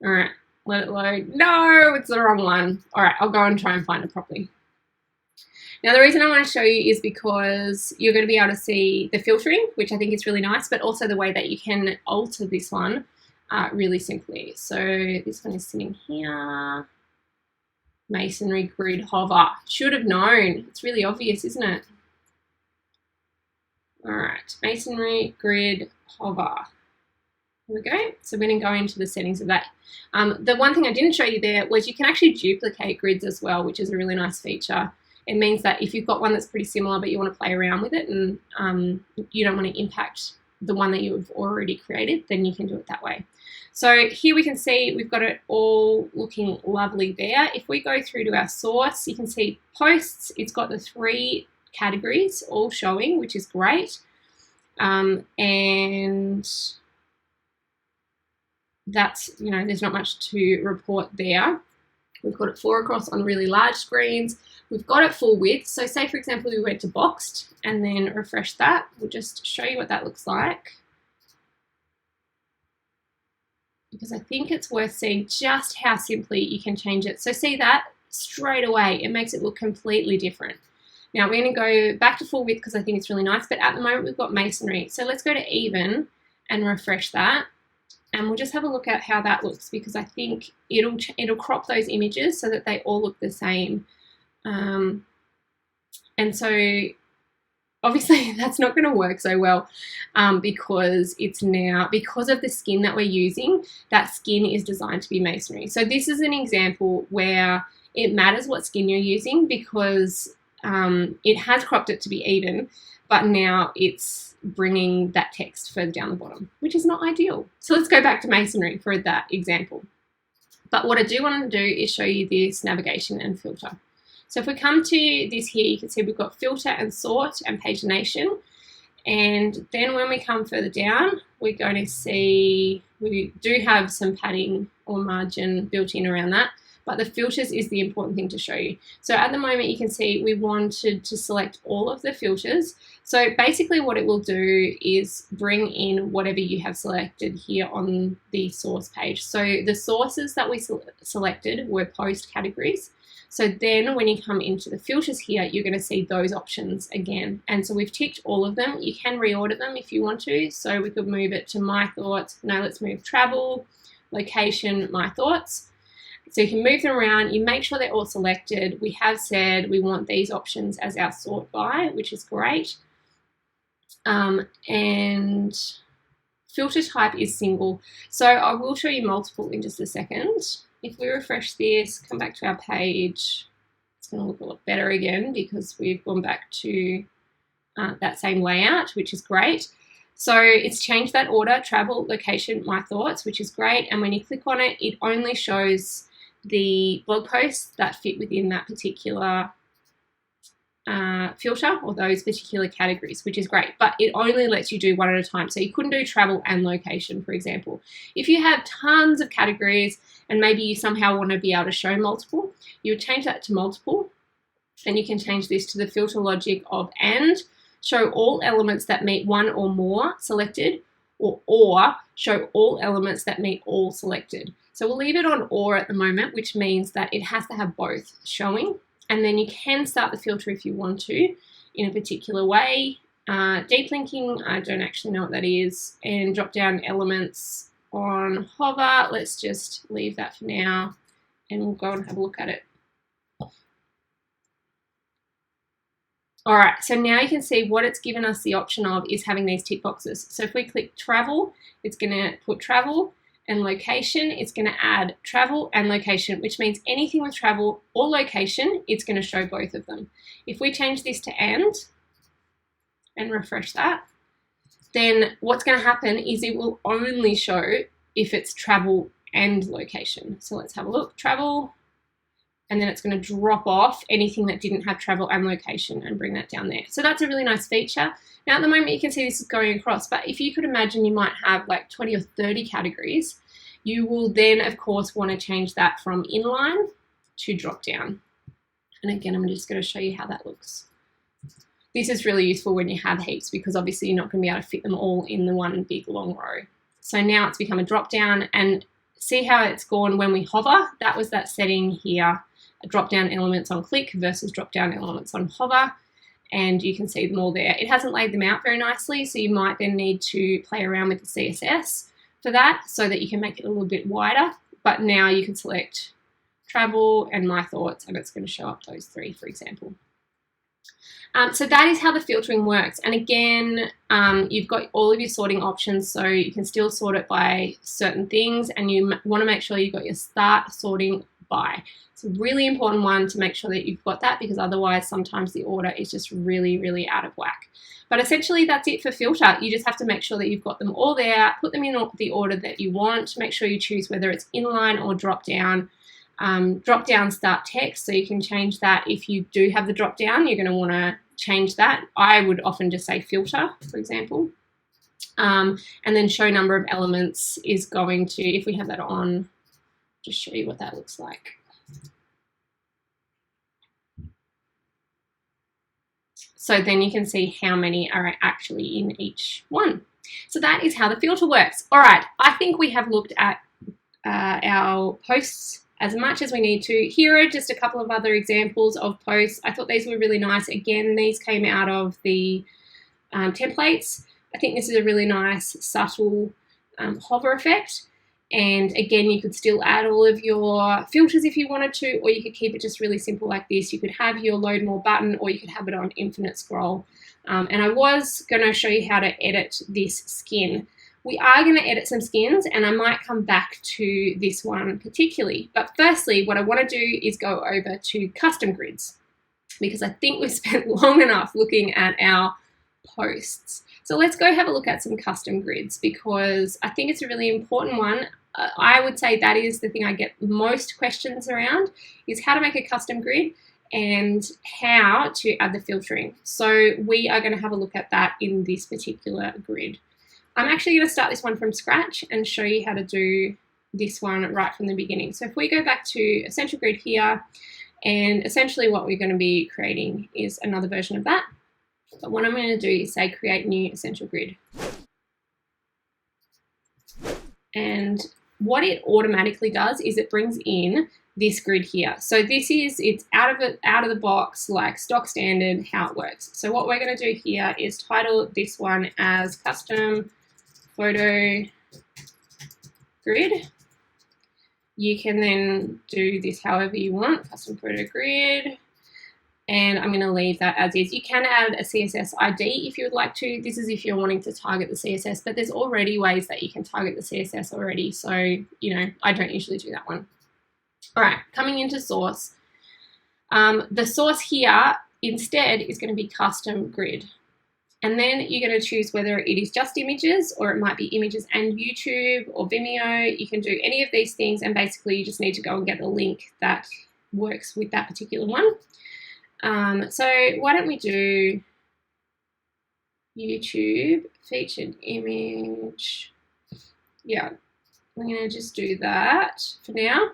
All right, let it load. No, it's the wrong one. All right, I'll go and try and find it properly. Now, the reason I want to show you is because you're going to be able to see the filtering, which I think is really nice, but also the way that you can alter this one really simply. So this one is sitting here. Masonry grid hover. Should have known. It's really obvious, isn't it? All right, masonry grid hover. There we go. So we're going to go into the settings of that. The one thing I didn't show you there was you can actually duplicate grids as well, which is a really nice feature. It means that if you've got one that's pretty similar but you want to play around with it and you don't want to impact the one that you've already created, then you can do it that way. So here we can see we've got it all looking lovely there. If we go through to our source, you can see posts. It's got the 3 categories all showing, which is great. And that's, there's not much to report there. We've got it 4 across on really large screens. We've got it full width. So say, for example, we went to boxed and then refresh that. We'll just show you what that looks like, because I think it's worth seeing just how simply you can change it. So see that straight away, it makes it look completely different. Now we're going to go back to full width because I think it's really nice, but at the moment we've got masonry. So let's go to even and refresh that. And we'll just have a look at how that looks, because I think it'll crop those images so that they all look the same. And so obviously that's not going to work so well because it's now, because of the skin that we're using, that skin is designed to be masonry. So this is an example where it matters what skin you're using, because it has cropped it to be even, but now it's bringing that text further down the bottom, which is not ideal. So let's go back to masonry for that example. But what I do want to do is show you this navigation and filter. So if we come to this here, you can see we've got filter and sort and pagination. And then when we come further down, we're going to see we do have some padding or margin built in around that. But the filters is the important thing to show you. So at the moment you can see we wanted to select all of the filters. So basically what it will do is bring in whatever you have selected here on the source page. So the sources that we selected were post categories. So then when you come into the filters here, you're going to see those options again. And so we've ticked all of them. You can reorder them if you want to. So we could move it to my thoughts. No, let's move travel, location, my thoughts. So you can move them around, you make sure they're all selected. We have said we want these options as our sort by, which is great. And filter type is single. So I will show you multiple in just a second. If we refresh this, come back to our page, it's going to look a lot better again because we've gone back to that same layout, which is great. So it's changed that order, travel, location, my thoughts, which is great. And when you click on it, it only shows the blog posts that fit within that particular filter or those particular categories, which is great, but it only lets you do one at a time. So you couldn't do travel and location, for example. If you have tons of categories and maybe you somehow want to be able to show multiple, you would change that to multiple, and you can change this to the filter logic of and show all elements that meet one or more selected, or show all elements that meet all selected. So we'll leave it on or at the moment, which means that it has to have both showing. And then you can start the filter if you want to in a particular way. Deep linking, I don't actually know what that is. And drop down elements on hover. Let's just leave that for now and we'll go and have a look at it. All right, so now you can see what it's given us the option of is having these tick boxes. So if we click travel, it's going to put travel, and location, it's going to add travel and location, which means anything with travel or location, it's going to show both of them. If we change this to and refresh that, then what's going to happen is it will only show if it's travel and location. So let's have a look, travel, and then it's going to drop off anything that didn't have travel and location and bring that down there. So that's a really nice feature. Now at the moment you can see this is going across, but if you could imagine you might have like 20 or 30 categories, you will then of course want to change that from inline to drop down. And again, I'm just going to show you how that looks. This is really useful when you have heaps because obviously you're not going to be able to fit them all in the one big long row. So now it's become a drop down, and see how it's gone when we hover. That was that setting here. Drop down elements on click versus drop down elements on hover, and you can see them all there. It hasn't laid them out very nicely, so you might then need to play around with the CSS for that so that you can make it a little bit wider. But now you can select travel and my thoughts, and it's going to show up those three, for example. So that is how the filtering works. And again, you've got all of your sorting options, so you can still sort it by certain things, and you want to make sure you've got your start sorting by. It's a really important one to make sure that you've got that, because otherwise sometimes the order is just really, really out of whack. But essentially that's it for filter. You just have to make sure that you've got them all there, put them in the order that you want, make sure you choose whether it's inline or drop down. Drop down start text, so you can change that. If you do have the drop down, you're going to want to change that. I would often just say filter, for example. And then show number of elements is going to, if we have that on, just show you what that looks like. So then you can see how many are actually in each one. So that is how the filter works. All right, I think we have looked at our posts as much as we need to. Here are just a couple of other examples of posts. I thought these were really nice. Again, these came out of the templates. I think this is a really nice, subtle hover effect. And again, you could still add all of your filters if you wanted to, or you could keep it just really simple like this. You could have your load more button, or you could have it on infinite scroll. And I was going to show you how to edit this skin. We are going to edit some skins, and I might come back to this one particularly. But firstly, what I want to do is go over to custom grids, because I think we've spent long enough looking at our posts. So let's go have a look at some custom grids, because I think it's a really important one. I would say that is the thing I get most questions around, is how to make a custom grid and how to add the filtering. So we are going to have a look at that in this particular grid. I'm actually going to start this one from scratch and show you how to do this one right from the beginning. So if we go back to Essential Grid here, and essentially what we're going to be creating is another version of that. But what I'm going to do is say create new Essential Grid. And what it automatically does is it brings in this grid here. So this is, it's out of the box, like stock standard, how it works. So what we're going to do here is title this one as custom photo grid. You can then do this however you want, custom photo grid, and I'm going to leave that as is. You can add a CSS ID if you would like to. This is if you're wanting to target the CSS, but there's already ways that you can target the CSS already, so I don't usually do that one. All right, coming into source. The source here instead is going to be custom grid. And then you're going to choose whether it is just images, or it might be images and YouTube or Vimeo. You can do any of these things, and basically you just need to go and get the link that works with that particular one. So why don't we do YouTube featured image. Yeah, we're going to just do that for now.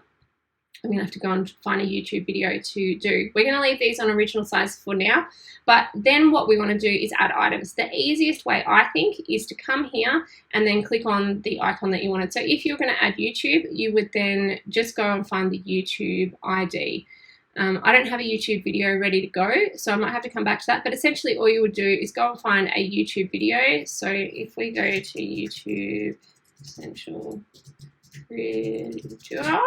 I'm going to have to go and find a YouTube video to do. We're going to leave these on original size for now, but then what we want to do is add items. The easiest way, I think, is to come here and then click on the icon that you wanted. So if you're going to add YouTube, you would then just go and find the YouTube ID. I don't have a YouTube video ready to go, so I might have to come back to that, but essentially all you would do is go and find a YouTube video. So if we go to YouTube Essential Creator,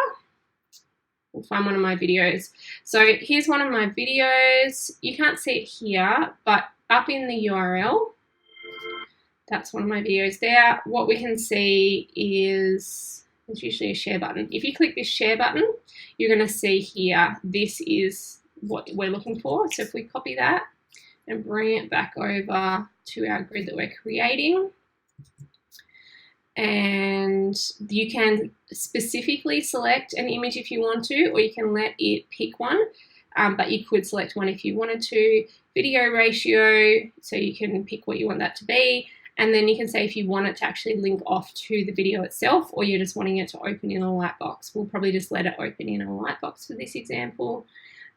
we'll find one of my videos. So here's one of my videos. You can't see it here, but up in the URL, that's one of my videos there. What we can see is, there's usually a share button. If you click this share button, you're going to see here, this is what we're looking for. So if we copy that and bring it back over to our grid that we're creating, and you can specifically select an image if you want to, or you can let it pick one, but you could select one if you wanted to. Video ratio, so you can pick what you want that to be, and then you can say if you want it to actually link off to the video itself, or you're just wanting it to open in a lightbox. We'll probably just let it open in a lightbox for this example.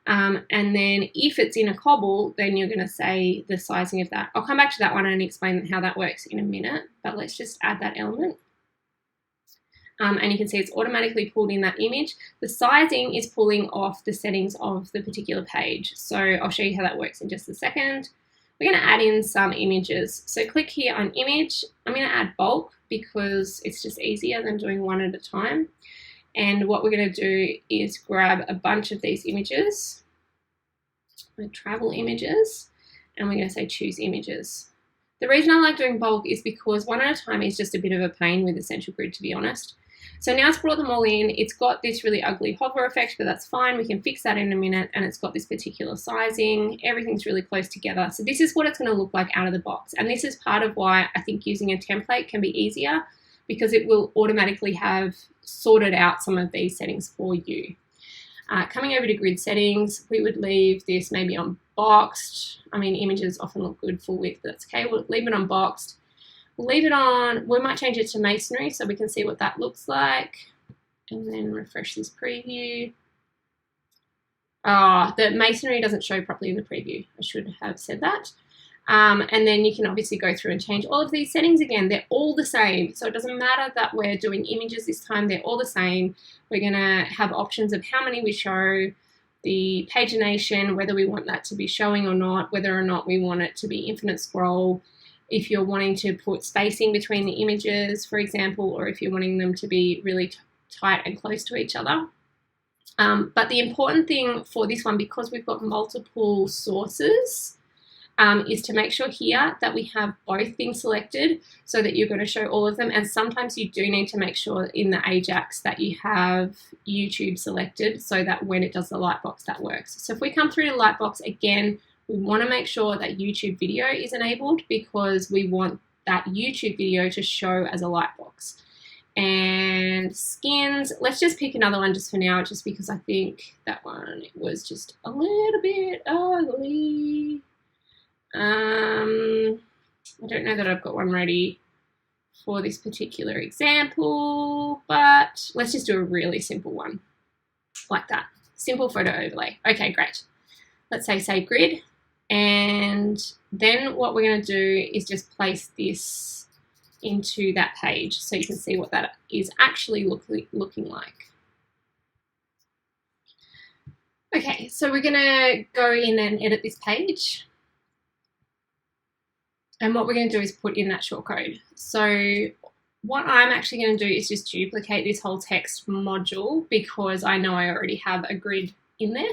And then if it's in a cobble, then you're going to say the sizing of that. I'll come back to that one and explain how that works in a minute, but let's just add that element. And you can see it's automatically pulled in that image. The sizing is pulling off the settings of the particular page. So I'll show you how that works in just a second. We're going to add in some images. So click here on image. I'm going to add bulk because it's just easier than doing one at a time. And what we're going to do is grab a bunch of these images. my travel images, and we're going to say choose images. The reason I like doing bulk is because one at a time is just a bit of a pain with Essential Grid, to be honest. So now it's brought them all in. It's got this really ugly hover effect, but that's fine. We can fix that in a minute. And it's got this particular sizing. Everything's really close together. So this is what it's going to look like out of the box. And this is part of why I think using a template can be easier, because it will automatically have sorted out some of these settings for you. Coming over to grid settings, we would leave this maybe on boxed. I mean, images often look good full width, but that's okay. We'll leave it on boxed. We'll leave it on, we might change it to masonry so we can see what that looks like. And then refresh this preview. The masonry doesn't show properly in the preview. I should have said that. And then you can obviously go through and change all of these settings again. They're all the same. So it doesn't matter that we're doing images this time. They're all the same. We're going to have options of how many we show, the pagination, whether we want that to be showing or not, whether or not we want it to be infinite scroll, if you're wanting to put spacing between the images, for example, or if you're wanting them to be really tight and close to each other. But the important thing for this one, because we've got multiple sources, is to make sure here that we have both things selected so that you're going to show all of them. And sometimes you do need to make sure in the Ajax that you have YouTube selected so that when it does the lightbox, that works. So if we come through to lightbox again, we want to make sure that YouTube video is enabled because we want that YouTube video to show as a lightbox. And skins, let's just pick another one just for now, just because I think that one was just a little bit ugly. I don't know that I've got one ready for this particular example, but let's just do a really simple one like that. Simple photo overlay. Okay, great. Let's say save grid. And then what we're going to do is just place this into that page so you can see what that is actually looking like. Okay, so we're going to go in and edit this page. And what we're going to do is put in that shortcode. So what I'm actually going to do is just duplicate this whole text module because I know I already have a grid in there.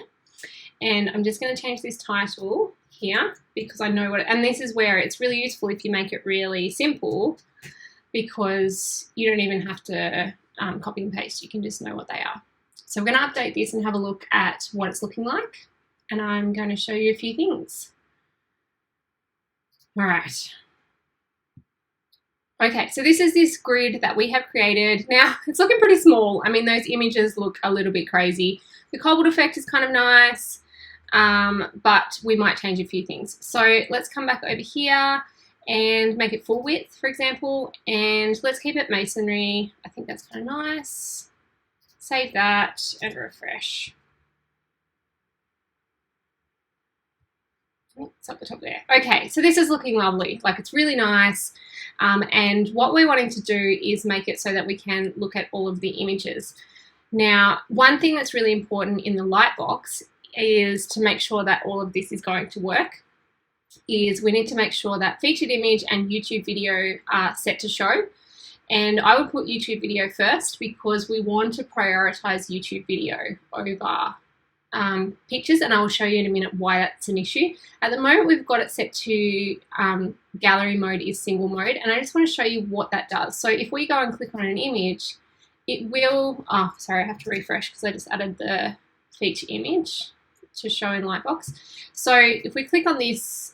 And I'm just going to change this title here because I know what, and this is where it's really useful if you make it really simple because you don't even have to copy and paste. You can just know what they are. So we're going to update this and have a look at what it's looking like. And I'm going to show you a few things. All right. Okay, so this is this grid that we have created. Now, it's looking pretty small. I mean, those images look a little bit crazy. The cobbled effect is kind of nice, but we might change a few things. So let's come back over here and make it full width, for example, and let's keep it masonry. I think that's kind of nice. Save that and refresh. It's up the top there. Okay, so this is looking lovely. Like it's really nice. And what we're wanting to do is make it so that we can look at all of the images. Now, one thing that's really important in the lightbox is to make sure that all of this is going to work. Is we need to make sure that featured image and YouTube video are set to show. And I would put YouTube video first because we want to prioritize YouTube video over pictures, and I will show you in a minute why that's an issue. At the moment, we've got it set to gallery mode is single mode, and I just want to show you what that does. So if we go and click on an image, it will, oh, sorry, I have to refresh because I just added the feature image to show in Lightbox. So if we click on this,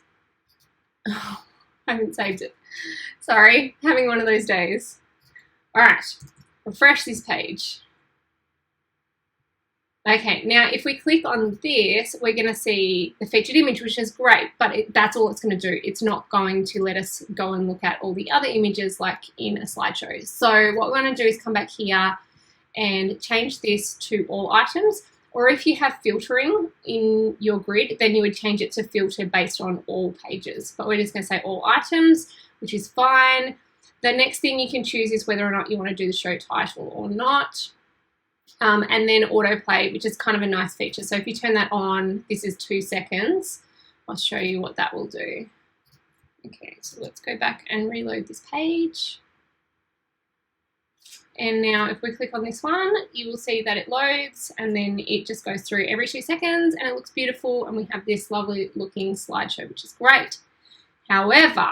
oh, I haven't saved it. Sorry, having one of those days. All right, refresh this page. Okay, now if we click on this, we're going to see the featured image, which is great, but that's all it's going to do. It's not going to let us go and look at all the other images like in a slideshow. So what we're going to do is come back here and change this to all items. Or if you have filtering in your grid, then you would change it to filter based on all pages. But we're just going to say all items, which is fine. The next thing you can choose is whether or not you want to do the show title or not. And then autoplay, which is kind of a nice feature. So if you turn that on, this is 2 seconds. I'll show you what that will do. Okay, so let's go back and reload this page. And now if we click on this one, you will see that it loads and then it just goes through every 2 seconds and it looks beautiful, and we have this lovely looking slideshow, which is great. However,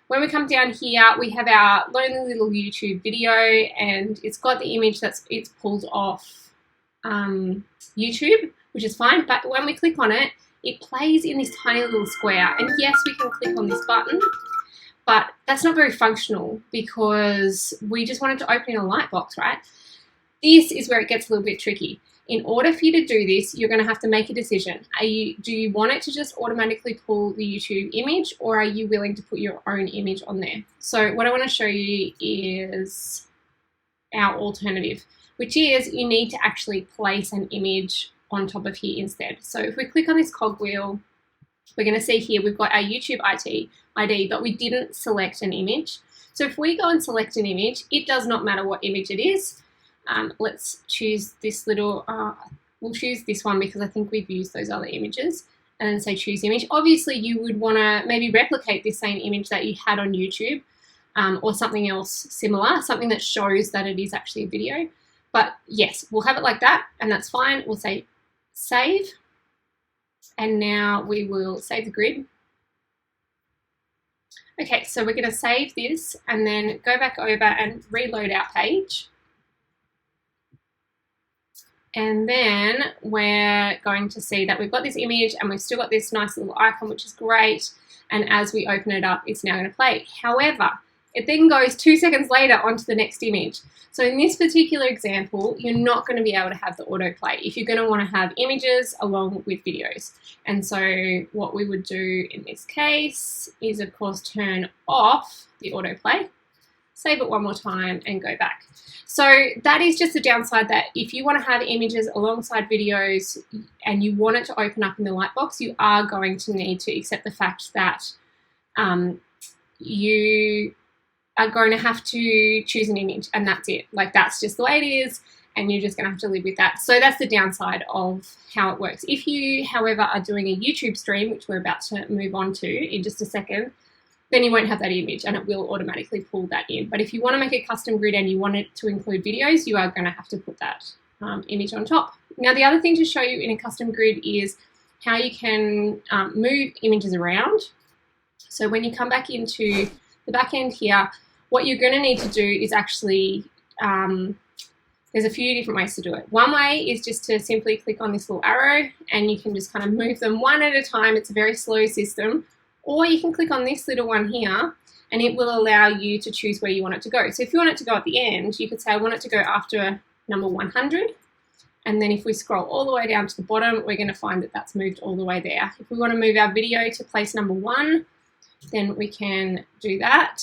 when we come down here, we have our lonely little YouTube video, and it's got the image it's pulled off YouTube, which is fine. But when we click on it, it plays in this tiny little square. And yes, we can click on this button, but that's not very functional because we just want it to open in a lightbox, right? This is where it gets a little bit tricky. In order for you to do this, you're going to have to make a decision. Do you want it to just automatically pull the YouTube image, or are you willing to put your own image on there? So what I want to show you is our alternative, which is you need to actually place an image on top of here instead. So if we click on this cogwheel, we're going to see here we've got our YouTube ID, but we didn't select an image. So if we go and select an image, it does not matter what image it is. Let's choose this little, we'll choose this one because I think we've used those other images, and then say choose image. Obviously you would want to maybe replicate this same image that you had on YouTube, or something else similar, something that shows that it is actually a video. But yes, we'll have it like that, and that's fine. We'll say save, and now we will save the grid. Okay, so we're going to save this and then go back over and reload our page. And then we're going to see that we've got this image and we've still got this nice little icon, which is great. And as we open it up, it's now going to play. However, it then goes 2 seconds later onto the next image. So in this particular example, you're not going to be able to have the autoplay if you're going to want to have images along with videos. And so what we would do in this case is, of course, turn off the autoplay, save it one more time and go back. So that is just the downside, that if you want to have images alongside videos and you want it to open up in the lightbox, you are going to need to accept the fact that you are going to have to choose an image, and that's it. Like, that's just the way it is, and you're just going to have to live with that. So that's the downside of how it works. If you, however, are doing a YouTube stream, which we're about to move on to in just a second, then you won't have that image and it will automatically pull that in. But if you want to make a custom grid and you want it to include videos, you are going to have to put that image on top. Now, the other thing to show you in a custom grid is how you can move images around. So when you come back into the back end here, what you're going to need to do is actually, there's a few different ways to do it. One way is just to simply click on this little arrow and you can just kind of move them one at a time. It's a very slow system. Or you can click on this little one here and it will allow you to choose where you want it to go. So if you want it to go at the end, you could say I want it to go after number 100. And then if we scroll all the way down to the bottom, we're going to find that that's moved all the way there. If we want to move our video to place number 1, then we can do that.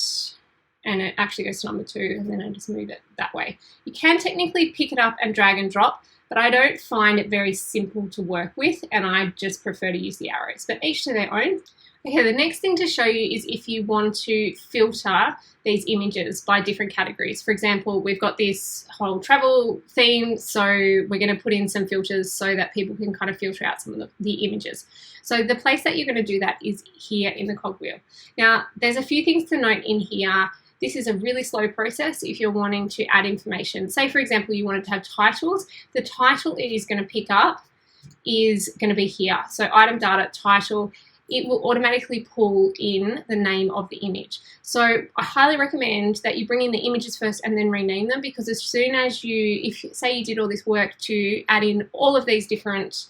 And it actually goes to number 2, and then I just move it that way. You can technically pick it up and drag and drop, but I don't find it very simple to work with, and I just prefer to use the arrows, but each to their own. Okay, the next thing to show you is if you want to filter these images by different categories. For example, we've got this whole travel theme, so we're going to put in some filters so that people can kind of filter out some of the images. So the place that you're going to do that is here in the cogwheel. Now, there's a few things to note in here. This is a really slow process if you're wanting to add information. Say, for example, you wanted to have titles. The title it is going to pick up is going to be here. So item data, title. It will automatically pull in the name of the image. So I highly recommend that you bring in the images first and then rename them, because as soon as if say you did all this work to add in all of these different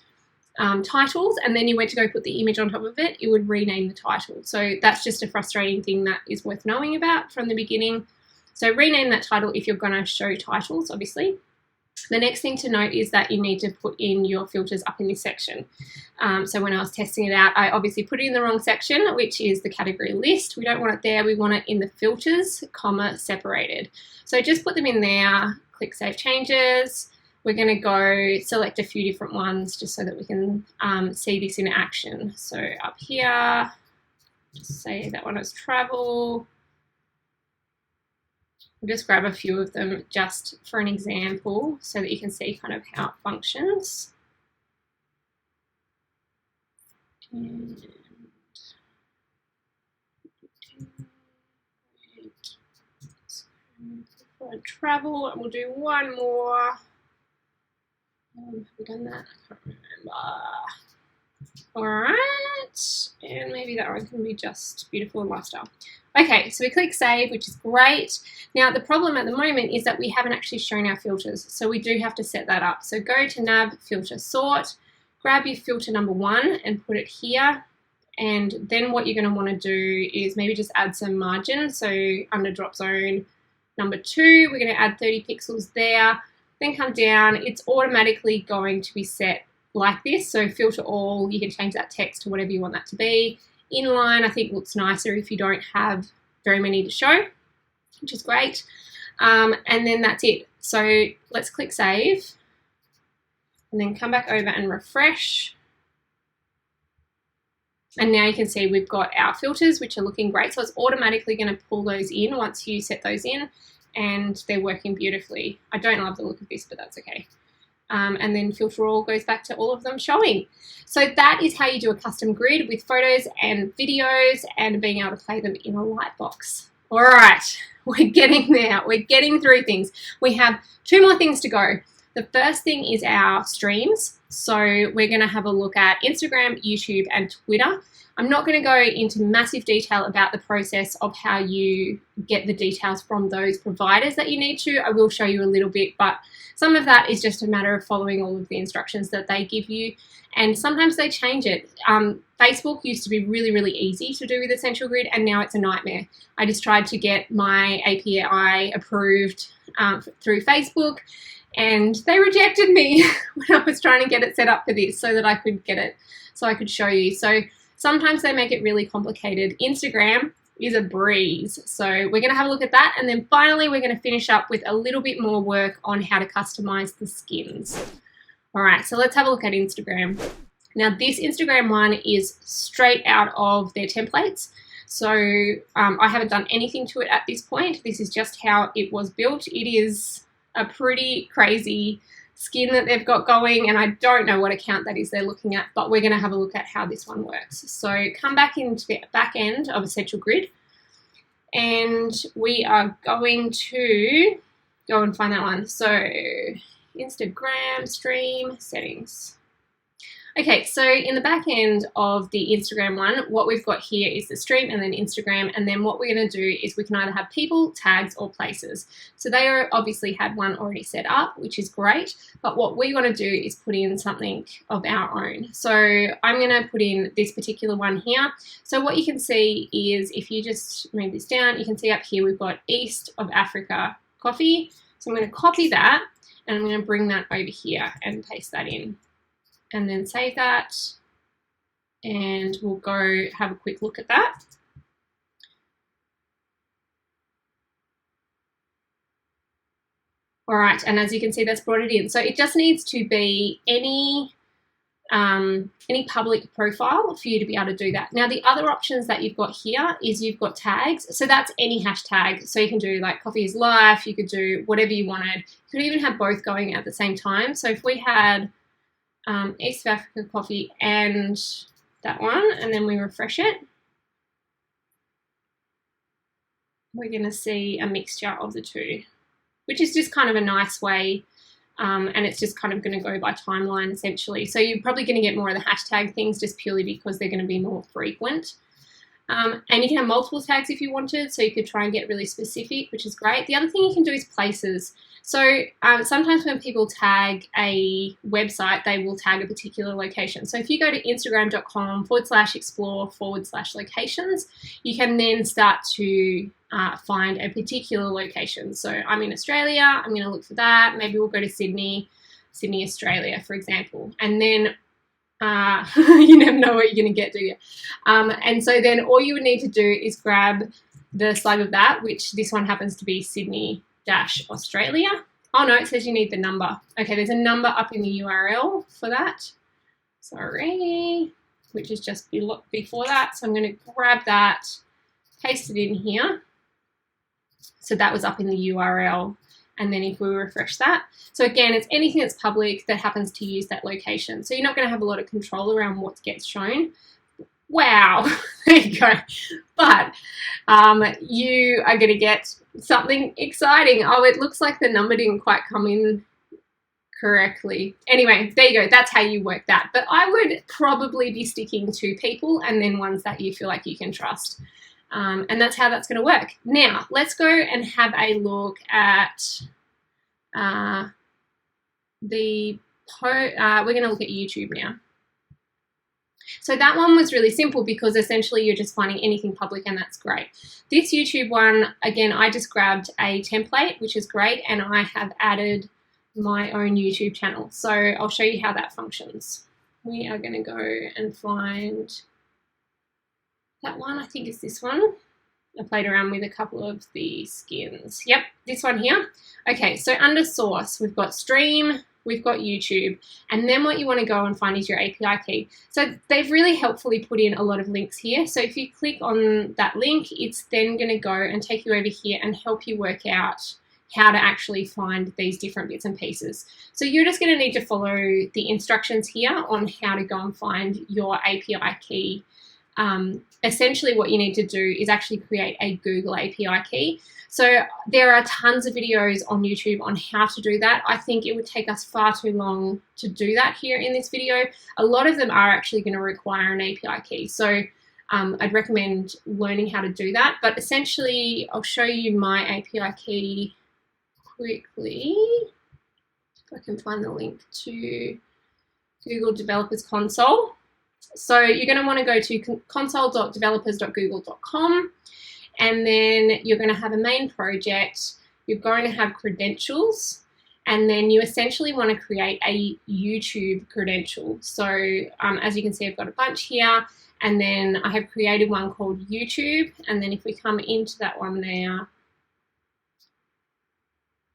titles and then you went to go put the image on top of it, it would rename the title. So that's just a frustrating thing that is worth knowing about from the beginning. So rename that title if you're going to show titles, obviously. The next thing to note is that you need to put in your filters up in this section. So when I was testing it out, I obviously put it in the wrong section, which is the category list. We don't want it there. We want it in the filters, comma, separated. So just put them in there, click Save Changes. We're going to go select a few different ones just so that we can see this in action. So up here, just say that one is travel. I'll just grab a few of them just for an example so that you can see kind of how it functions. And and travel, and we'll do one more. Have we done that? I can't remember. All right, and maybe that one can be just beautiful and lifestyle. Okay, so we click save, which is great. Now the problem at the moment is that we haven't actually shown our filters, so we do have to set that up. So go to Nav-Filter sort, grab your filter number 1 and put it here. And then what you're going to want to do is maybe just add some margin. So under drop zone number 2, we're going to add 30 pixels there. Then come down, it's automatically going to be set like this. So filter all, you can change that text to whatever you want that to be. Inline, I think looks nicer if you don't have very many to show, which is great. And then that's it. So let's click save and then come back over and refresh. And now you can see we've got our filters, which are looking great. So it's automatically going to pull those in once you set those in, and they're working beautifully. I don't love the look of this, but that's okay. And then filter all goes back to all of them showing. So that is how you do a custom grid with photos and videos and being able to play them in a Lightbox. All right, we're getting there. We're getting through things. We have 2 more things to go. The first thing is our streams. So we're going to have a look at Instagram, YouTube, and Twitter. I'm not going to go into massive detail about the process of how you get the details from those providers that you need to. I will show you a little bit, but some of that is just a matter of following all of the instructions that they give you, and sometimes they change it. Facebook used to be really, really easy to do with Essential Grid, and now it's a nightmare. I just tried to get my API approved through Facebook, and they rejected me when I was trying to get it set up for this so that I could get it, so I could show you. So sometimes they make it really complicated. Instagram is a breeze. So we're going to have a look at that. And then finally, we're going to finish up with a little bit more work on how to customize the skins. All right, so let's have a look at Instagram. Now this Instagram one is straight out of their templates. So I haven't done anything to it at this point. This is just how it was built. It is a pretty crazy skin that they've got going, and I don't know what account that is they're looking at, but we're going to have a look at how this one works. So come back into the back end of Essential Grid, and we are going to go and find that one. So Instagram stream settings. Okay, so in the back end of the Instagram one, what we've got here is the stream and then Instagram, and then what we're going to do is we can either have people, tags, or places. So they are obviously had one already set up, which is great, but what we want to do is put in something of our own. So I'm going to put in this particular one here. So what you can see is, if you just move this down, you can see up here we've got East of Africa coffee. So I'm going to copy that, and I'm going to bring that over here and paste that in. And then save that, and we'll go have a quick look at that. All right, and as you can see, that's brought it in. So it just needs to be any public profile for you to be able to do that. Now, the other options that you've got here is you've got tags. So that's any hashtag. So you can do like coffee is life, you could do whatever you wanted. You could even have both going at the same time. So if we had East of Africa coffee and that one, and then we refresh it, we're going to see a mixture of the two, which is just kind of a nice way, and it's just kind of going to go by timeline essentially. So you're probably going to get more of the hashtag things just purely because they're going to be more frequent. And you can have multiple tags if you wanted, so you could try and get really specific, which is great. The other thing you can do is places. So sometimes when people tag a website, they will tag a particular location. So if you go to instagram.com/explore/locations, you can then start to find a particular location. So I'm in Australia, I'm going to look for that. Maybe we'll go to Sydney, Australia, for example. And then you never know what you're going to get, do you? And so then all you would need to do is grab the slug of that, which this one happens to be Sydney-Australia. Oh no, it says you need the number. Okay, there's a number up in the URL for that. Sorry, which is just before that. So I'm going to grab that, paste it in here. So that was up in the URL. And then if we refresh that, so again, it's anything that's public that happens to use that location. So you're not going to have a lot of control around what gets shown. Wow, there you go. But you are going to get something exciting. Oh, it looks like the number didn't quite come in correctly. Anyway, there you go. That's how you work that. But I would probably be sticking to people and then ones that you feel like you can trust. And that's how that's going to work. Now, let's go and have a look at we're going to look at YouTube now. So that one was really simple because essentially you're just finding anything public, and that's great. This YouTube one, again, I just grabbed a template, which is great, and I have added my own YouTube channel. So I'll show you how that functions. We are going to go and find that one. I think it's this one. I played around with a couple of the skins. Yep, this one here. Okay, so under source, we've got stream, we've got YouTube, and then what you want to go and find is your API key. So they've really helpfully put in a lot of links here. So if you click on that link, it's then going to go and take you over here and help you work out how to actually find these different bits and pieces. So you're just going to need to follow the instructions here on how to go and find your API key. Essentially what you need to do is actually create a Google API key. So there are tons of videos on YouTube on how to do that. I think it would take us far too long to do that here in this video. A lot of them are actually going to require an API key. So I'd recommend learning how to do that. But essentially, I'll show you my API key quickly. If I can find the link to Google Developers Console. So you're going to want to go to console.developers.google.com, and then you're going to have a main project. You're going to have credentials, and then you essentially want to create a YouTube credential. So as you can see, I've got a bunch here, and then I have created one called YouTube. And then if we come into that one now,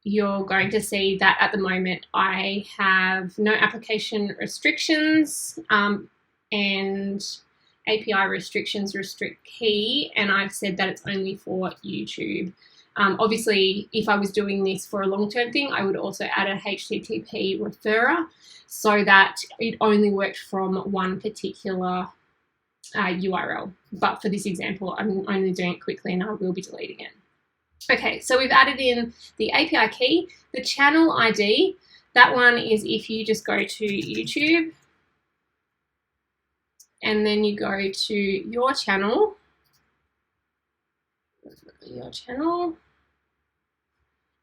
you're going to see that at the moment I have no application restrictions, and API restrictions restrict key, and I've said that it's only for YouTube. Obviously, if I was doing this for a long-term thing, I would also add a HTTP referrer so that it only worked from one particular URL. But for this example, I'm only doing it quickly and I will be deleting it. Okay, so we've added in the API key. The channel ID, that one is if you just go to YouTube, and then you go to your channel,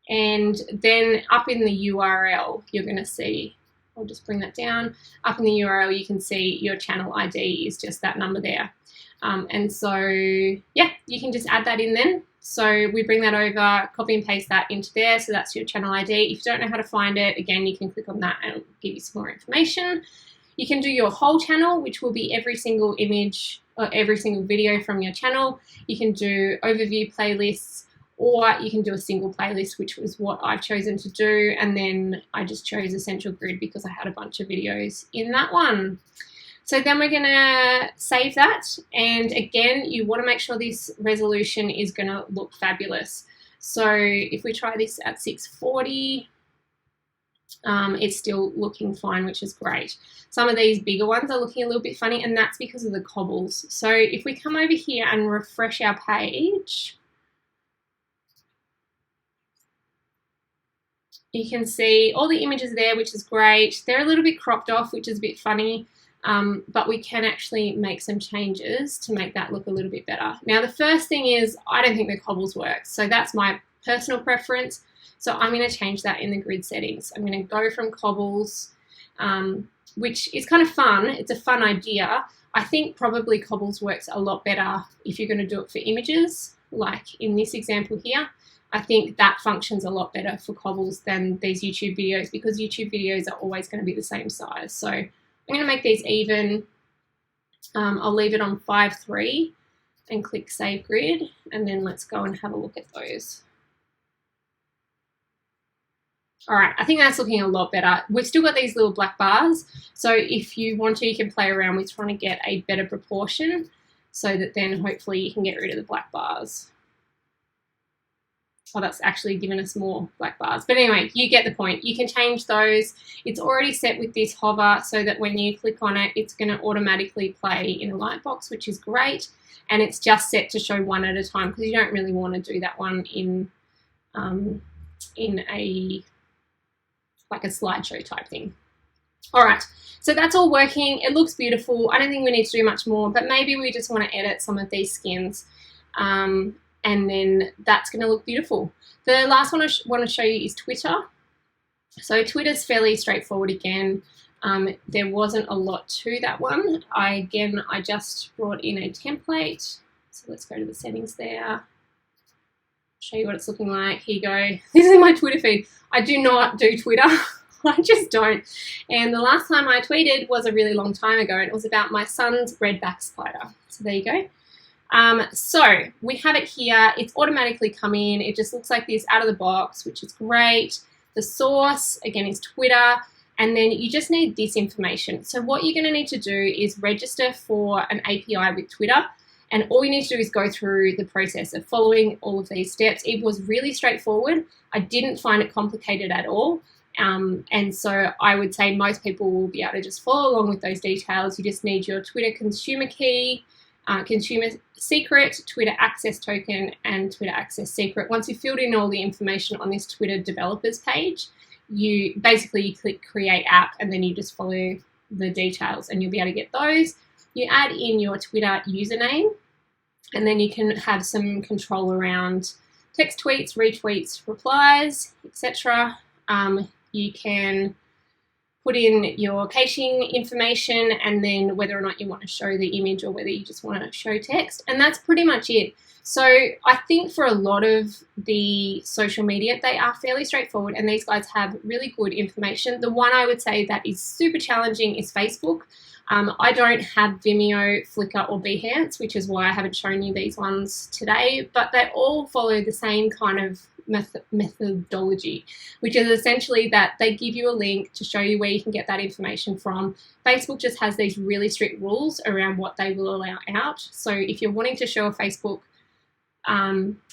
and then up in the URL, you're going to see, I'll just bring that down, up in the URL, you can see your channel ID is just that number there. And so, yeah, you can just add that in then. So we bring that over, copy and paste that into there. So that's your channel ID. If you don't know how to find it, again, you can click on that and it'll give you some more information. You can do your whole channel, which will be every single image or every single video from your channel. You can do overview playlists, or you can do a single playlist, which was what I've chosen to do. And then I just chose Essential Grid because I had a bunch of videos in that one. So then we're going to save that. And again, you want to make sure this resolution is going to look fabulous. So if we try this at 640, it's still looking fine, which is great. Some of these bigger ones are looking a little bit funny, and that's because of the cobbles. So if we come over here and refresh our page, you can see all the images there, which is great. They're a little bit cropped off, which is a bit funny, but we can actually make some changes to make that look a little bit better. Now, the first thing is I don't think the cobbles work, so that's my personal preference. So I'm going to change that in the grid settings. I'm going to go from cobbles, which is kind of fun. It's a fun idea. I think probably cobbles works a lot better if you're going to do it for images, like in this example here. I think that functions a lot better for cobbles than these YouTube videos, because YouTube videos are always going to be the same size. So I'm going to make these even. I'll leave it on 5.3 and click Save Grid, and then let's go and have a look at those. All right, I think that's looking a lot better. We've still got these little black bars, so if you want to, you can play around with trying to get a better proportion so that then hopefully you can get rid of the black bars. Oh, that's actually given us more black bars. But anyway, you get the point. You can change those. It's already set with this hover so that when you click on it, it's going to automatically play in a light box, which is great. And it's just set to show one at a time because you don't really want to do that one in a slideshow type thing. All right, so that's all working. It looks beautiful. I don't think we need to do much more, but maybe we just want to edit some of these skins. And then that's going to look beautiful. The last one I want to show you is Twitter. So Twitter's fairly straightforward again. There wasn't a lot to that one. I just brought in a template. So let's go to the settings there. Show you what it's looking like. Here you go. This is my Twitter feed. I do not do Twitter. I just don't. And the last time I tweeted was a really long time ago, and it was about my son's redback spider. So there you go. So we have it here. It's automatically come in. It just looks like this out of the box, which is great. The source, again, is Twitter. And then you just need this information. So what you're going to need to do is register for an API with Twitter. And all you need to do is go through the process of following all of these steps. It was really straightforward. I didn't find it complicated at all. And so I would say most people will be able to just follow along with those details. You just need your Twitter consumer key, consumer secret, Twitter access token, and Twitter access secret. Once you've filled in all the information on this Twitter developers page, you click create app, and then you just follow the details and you'll be able to get those. You add in your Twitter username, and then you can have some control around text tweets, retweets, replies, etc. You can put in your caching information, and then whether or not you want to show the image or whether you just want to show text. And that's pretty much it. So I think for a lot of the social media, they are fairly straightforward, and these guys have really good information. The one I would say that is super challenging is Facebook. I don't have Vimeo, Flickr, or Behance, which is why I haven't shown you these ones today, but they all follow the same kind of methodology, which is essentially that they give you a link to show you where you can get that information from. Facebook just has these really strict rules around what they will allow out. So if you're wanting to show a Facebook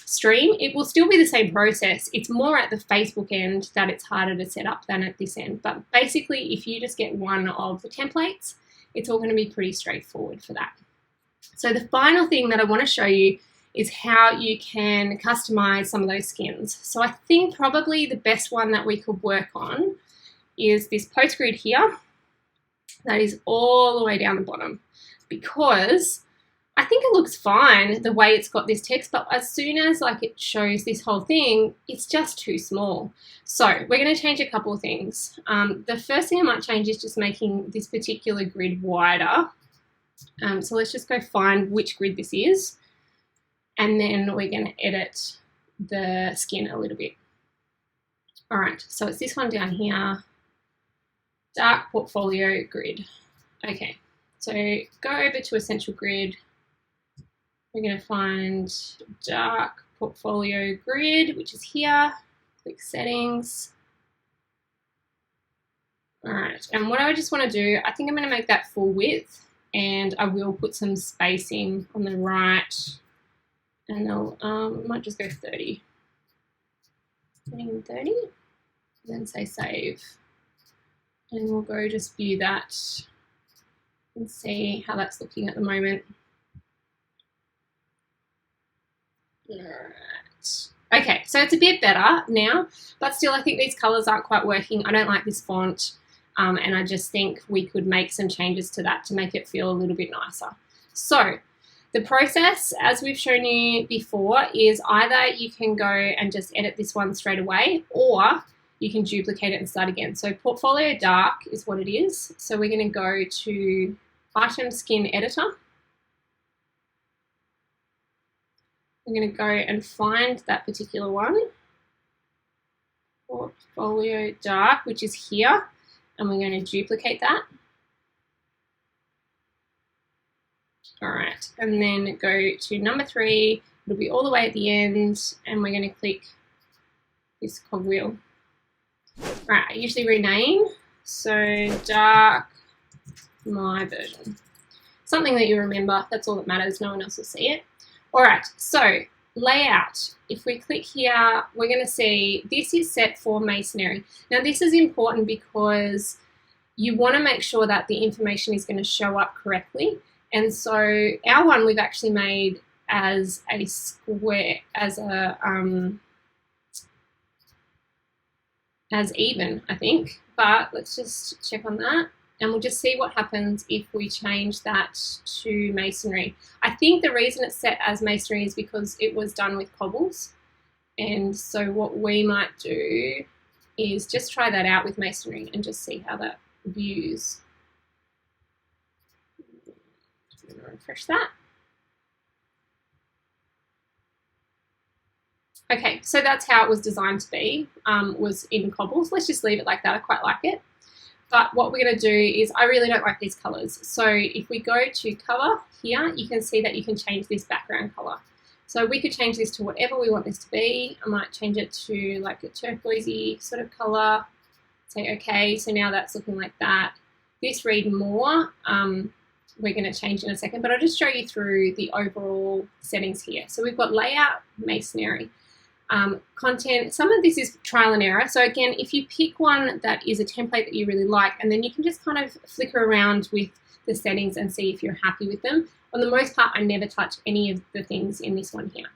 stream, it will still be the same process. It's more at the Facebook end that it's harder to set up than at this end. But basically, if you just get one of the templates, it's all going to be pretty straightforward for that. So the final thing that I want to show you is how you can customize some of those skins. So I think probably the best one that we could work on is this post grid here that is all the way down the bottom, because I think it looks fine the way it's got this text, but as soon as it shows this whole thing, it's just too small. So we're going to change a couple of things. The first thing I might change is just making this particular grid wider. So let's just go find which grid this is, and then we're going to edit the skin a little bit. All right, so it's this one down here, dark portfolio grid. Okay, so go over to Essential Grid. We're going to find dark portfolio grid, which is here. Click settings. All right, and what I just want to do, I think I'm going to make that full width, and I will put some spacing on the right, and I'll might just go 30. 30, and then say save. And we'll go just view that and see how that's looking at the moment. Alright. Okay, so it's a bit better now, but still I think these colours aren't quite working. I don't like this font, and I just think we could make some changes to that to make it feel a little bit nicer. So the process, as we've shown you before, is either you can go and just edit this one straight away, or you can duplicate it and start again. So portfolio dark is what it is. So we're going to go to item skin editor. I'm going to go and find that particular one, portfolio dark, which is here, and we're going to duplicate that. All right, and then go to number 3. It'll be all the way at the end, and we're going to click this cogwheel. All right, I usually rename, so dark, my version. Something that you remember, that's all that matters, no one else will see it. All right, so layout. If we click here, we're going to see this is set for masonry. Now this is important because you want to make sure that the information is going to show up correctly. And so our one we've actually made as a square, as even, I think. But let's just check on that. And we'll just see what happens if we change that to masonry. I think the reason it's set as masonry is because it was done with cobbles. And so what we might do is just try that out with masonry and just see how that views. I'm going to refresh that. Okay, so that's how it was designed to be, was in cobbles. Let's just leave it like that. I quite like it. But what we're going to do is, I really don't like these colours. So if we go to cover here, you can see that you can change this background colour. So we could change this to whatever we want this to be. I might change it to like a turquoisey sort of colour. Say okay, so now that's looking like that. This read more, we're going to change in a second, but I'll just show you through the overall settings here. So we've got layout, masonry. Content, some of this is trial and error. So again, if you pick one that is a template that you really like, and then you can just kind of flicker around with the settings and see if you're happy with them. On the most part, I never touch any of the things in this one here.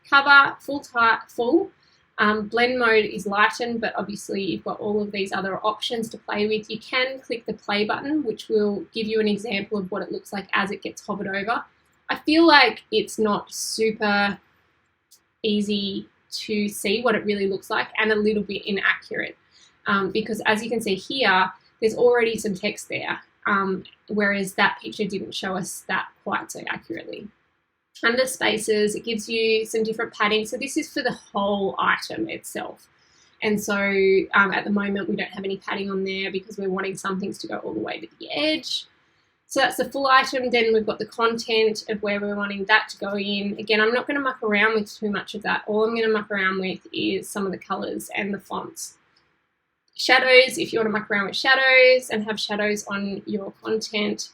Cover, full. Blend mode is lightened, but obviously you've got all of these other options to play with. You can click the play button, which will give you an example of what it looks like as it gets hovered over. I feel like it's not super easy to see what it really looks like, and a little bit inaccurate, because as you can see here, there's already some text there, whereas that picture didn't show us that quite so accurately. Under spaces, it gives you some different padding. So this is for the whole item itself. And so at the moment, we don't have any padding on there because we're wanting some things to go all the way to the edge. So that's the full item. Then we've got the content of where we're wanting that to go in. Again, I'm not going to muck around with too much of that. All I'm going to muck around with is some of the colors and the fonts. Shadows, if you want to muck around with shadows and have shadows on your content.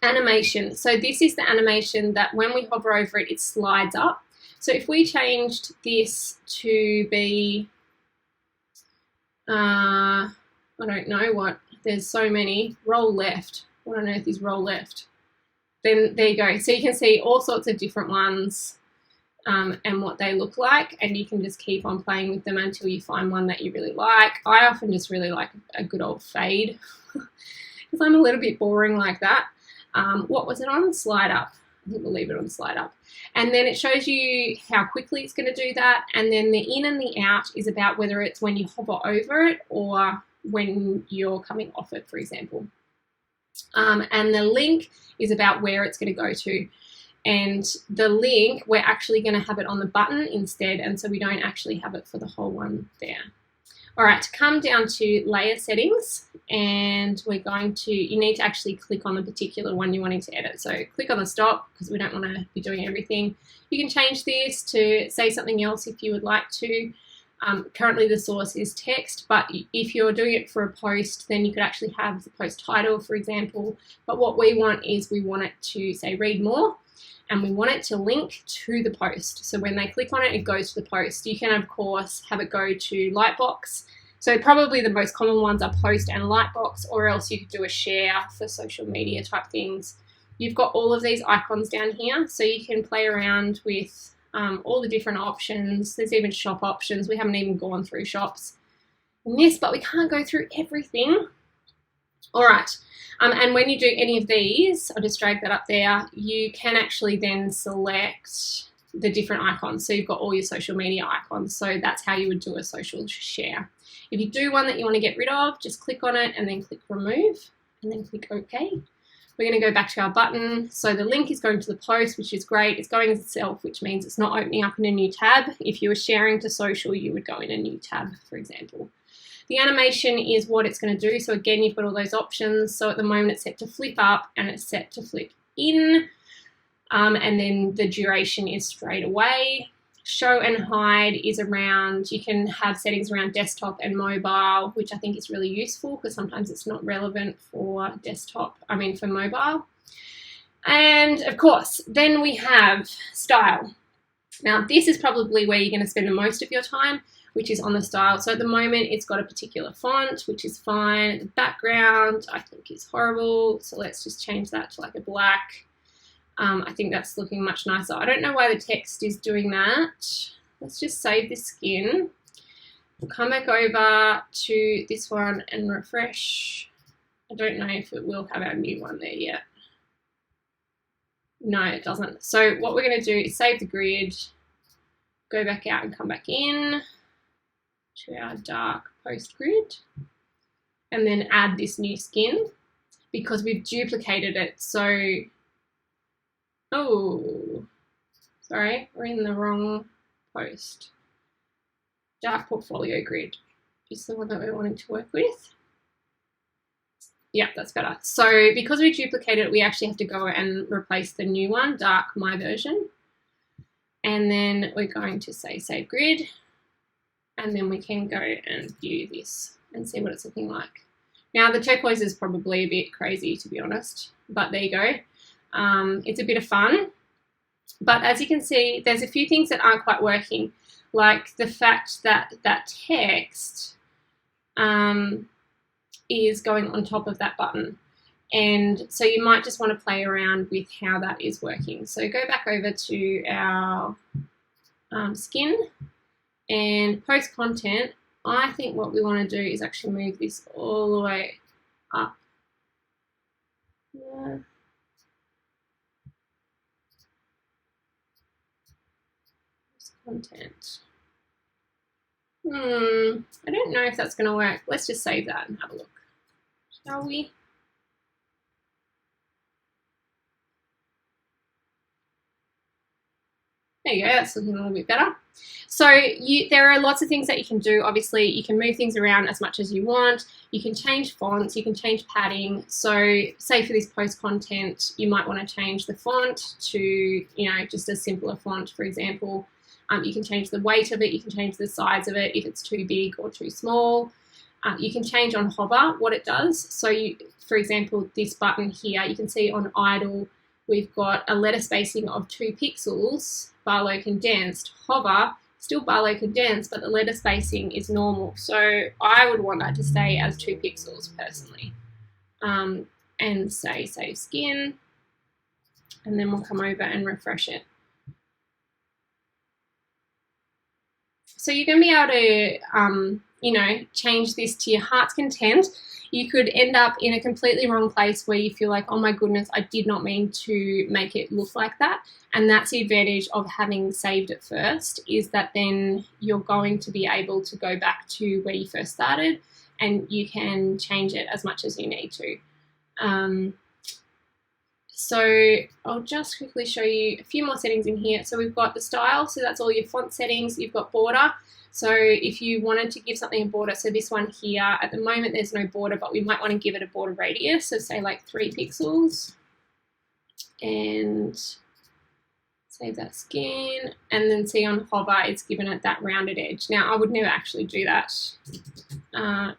Animation. So this is the animation that when we hover over it, it slides up. So if we changed this to be, I don't know what, there's so many, roll left. What on earth is roll left? Then there you go. So you can see all sorts of different ones and what they look like, and you can just keep on playing with them until you find one that you really like. I often just really like a good old fade because I'm a little bit boring like that. What was it on? Slide up. I think we'll leave it on slide up. And then it shows you how quickly it's going to do that. And then the in and the out is about whether it's when you hover over it or when you're coming off it, for example. And the link is about where it's going to go to. And the link, we're actually going to have it on the button instead, and so we don't actually have it for the whole one there. All right, to come down to layer settings, and we're going to, you need to actually click on the particular one you're wanting to edit. So click on the stop because we don't want to be doing everything. You can change this to say something else if you would like to. Currently the source is text, but if you're doing it for a post, then you could actually have the post title, for example. But what we want is we want it to say read more, and we want it to link to the post. So when they click on it, it goes to the post. You can, of course, have it go to Lightbox. So probably the most common ones are post and Lightbox, or else you could do a share for social media type things. You've got all of these icons down here, so you can play around with all the different options. There's even shop options. We haven't even gone through shops in this, but we can't go through everything. All right. And when you do any of these, I'll just drag that up there, you can actually then select the different icons. So you've got all your social media icons. So that's how you would do a social share. If you do one that you want to get rid of, just click on it and then click remove and then click OK. We're going to go back to our button. So the link is going to the post, which is great. It's going as itself, which means it's not opening up in a new tab. If you were sharing to social, you would go in a new tab, for example. The animation is what it's going to do. So again, you've got all those options. So at the moment it's set to flip up and it's set to flip in. And then the duration is straight away. Show and hide is around, you can have settings around desktop and mobile, which I think is really useful because sometimes it's not relevant for for mobile. And of course, then we have style. Now, this is probably where you're going to spend the most of your time, which is on the style. So at the moment, it's got a particular font, which is fine. The background, I think, is horrible. So let's just change that to like a black. I think that's looking much nicer. I don't know why the text is doing that. Let's just save this skin. We'll come back over to this one and refresh. I don't know if it will have our new one there yet. No, it doesn't. So what we're going to do is save the grid, go back out and come back in to our dark post grid, and then add this new skin because we've duplicated it. So, oh, sorry, we're in the wrong post. Dark portfolio grid is the one that we're wanting to work with. Yeah, that's better. So because we duplicated it, we actually have to go and replace the new one, dark my version. And then we're going to say save grid. And then we can go and view this and see what it's looking like. Now the turquoise is probably a bit crazy, to be honest, but there you go. It's a bit of fun. But as you can see, there's a few things that aren't quite working, like the fact that that text is going on top of that button. And so you might just want to play around with how that is working. So go back over to our skin and post content. I think what we want to do is actually move this all the way up. Yeah. Post content. I don't know if that's going to work. Let's just save that and have a look, shall we? There you go, that's looking a little bit better. So there are lots of things that you can do. Obviously, you can move things around as much as you want. You can change fonts, you can change padding. So say for this post content, you might want to change the font to, you know, just a simpler font, for example. You can change the weight of it, you can change the size of it if it's too big or too small. You can change on hover what it does. So for example, this button here, you can see on idle, we've got a letter spacing of 2 pixels, Barlow condensed. Hover, still Barlow condensed, but the letter spacing is normal. So I would want that to stay as 2 pixels personally. And say save skin, and then we'll come over and refresh it. So you're going to be able to, you know, change this to your heart's content. You could end up in a completely wrong place where you feel like, oh my goodness, I did not mean to make it look like that. And that's the advantage of having saved it first, is that then you're going to be able to go back to where you first started and you can change it as much as you need to. So I'll just quickly show you a few more settings in here. So we've got the style, so that's all your font settings. You've got border. So if you wanted to give something a border, so this one here, at the moment there's no border, but we might want to give it a border radius, so say like 3 pixels. And save that skin, and then see on hover it's given it that rounded edge. Now I would never actually do that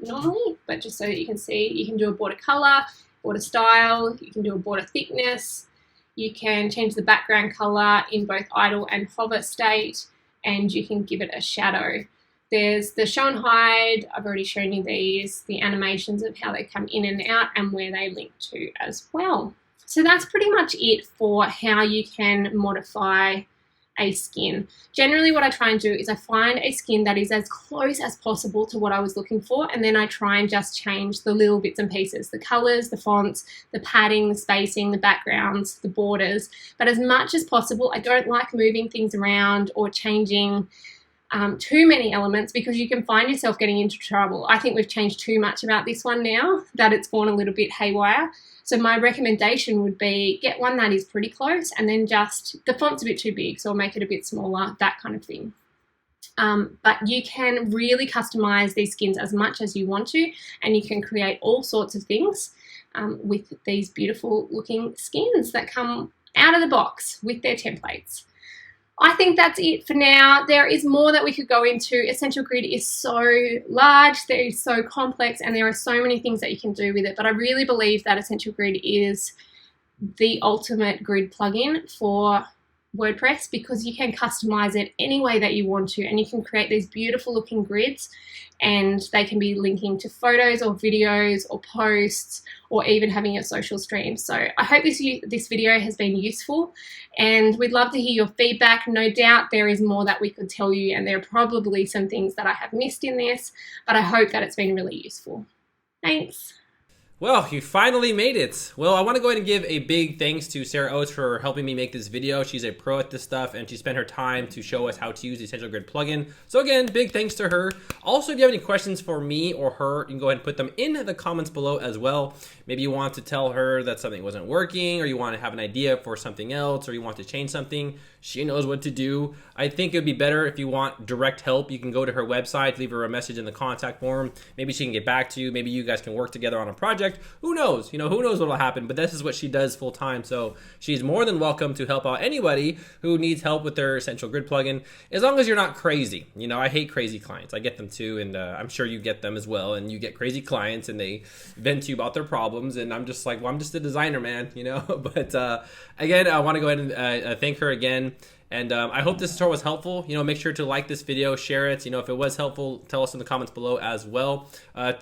normally, but just so that you can see, you can do a border color, border style, you can do a border thickness, you can change the background color in both idle and hover state, and you can give it a shadow. There's the show and hide, I've already shown you these, the animations of how they come in and out and where they link to as well. So that's pretty much it for how you can modify a skin. Generally what I try and do is I find a skin that is as close as possible to what I was looking for, and then I try and just change the little bits and pieces, the colors, the fonts, the padding, the spacing, the backgrounds, the borders. But as much as possible, I don't like moving things around or changing too many elements, because you can find yourself getting into trouble. I think we've changed too much about this one now that it's gone a little bit haywire. So my recommendation would be get one that is pretty close, and then just, the font's a bit too big, so make it a bit smaller, that kind of thing. But you can really customize these skins as much as you want to, and you can create all sorts of things with these beautiful looking skins that come out of the box with their templates. I think that's it for now. There is more that we could go into. Essential Grid is so large, there is so complex, and there are so many things that you can do with it. But I really believe that Essential Grid is the ultimate grid plugin for WordPress, because you can customize it any way that you want to, and you can create these beautiful looking grids, and they can be linking to photos or videos or posts, or even having a social stream. So I hope this video has been useful, and we'd love to hear your feedback. No doubt there is more that we could tell you, and there are probably some things that I have missed in this, but I hope that it's been really useful. Thanks. Well, you finally made it. Well, I want to go ahead and give a big thanks to Sarah Oates for helping me make this video. She's a pro at this stuff, and she spent her time to show us how to use the Essential Grid plugin. So again, big thanks to her. Also, if you have any questions for me or her, you can go ahead and put them in the comments below as well. Maybe you want to tell her that something wasn't working, or you want to have an idea for something else, or you want to change something. She knows what to do. I think it would be better if you want direct help. You can go to her website, leave her a message in the contact form. Maybe she can get back to you. Maybe you guys can work together on a project. Who knows? You know, who knows what will happen? But this is what she does full time. So she's more than welcome to help out anybody who needs help with their Essential Grid plugin, as long as you're not crazy. You know, I hate crazy clients. I get them too, and I'm sure you get them as well. And you get crazy clients, and they vent to you about their problems. And I'm just like, well, I'm just a designer, man. You know. But again, I want to go ahead and thank her again. And I hope this tutorial was helpful. You know, make sure to like this video, share it. You know, if it was helpful, tell us in the comments below as well.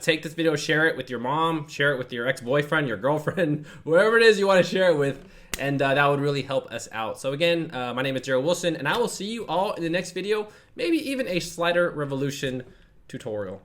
Take this video, share it with your mom, share it with your ex-boyfriend, your girlfriend, whoever it is you want to share it with. And that would really help us out. So again, my name is Darrel Wilson, and I will see you all in the next video, maybe even a slider revolution tutorial.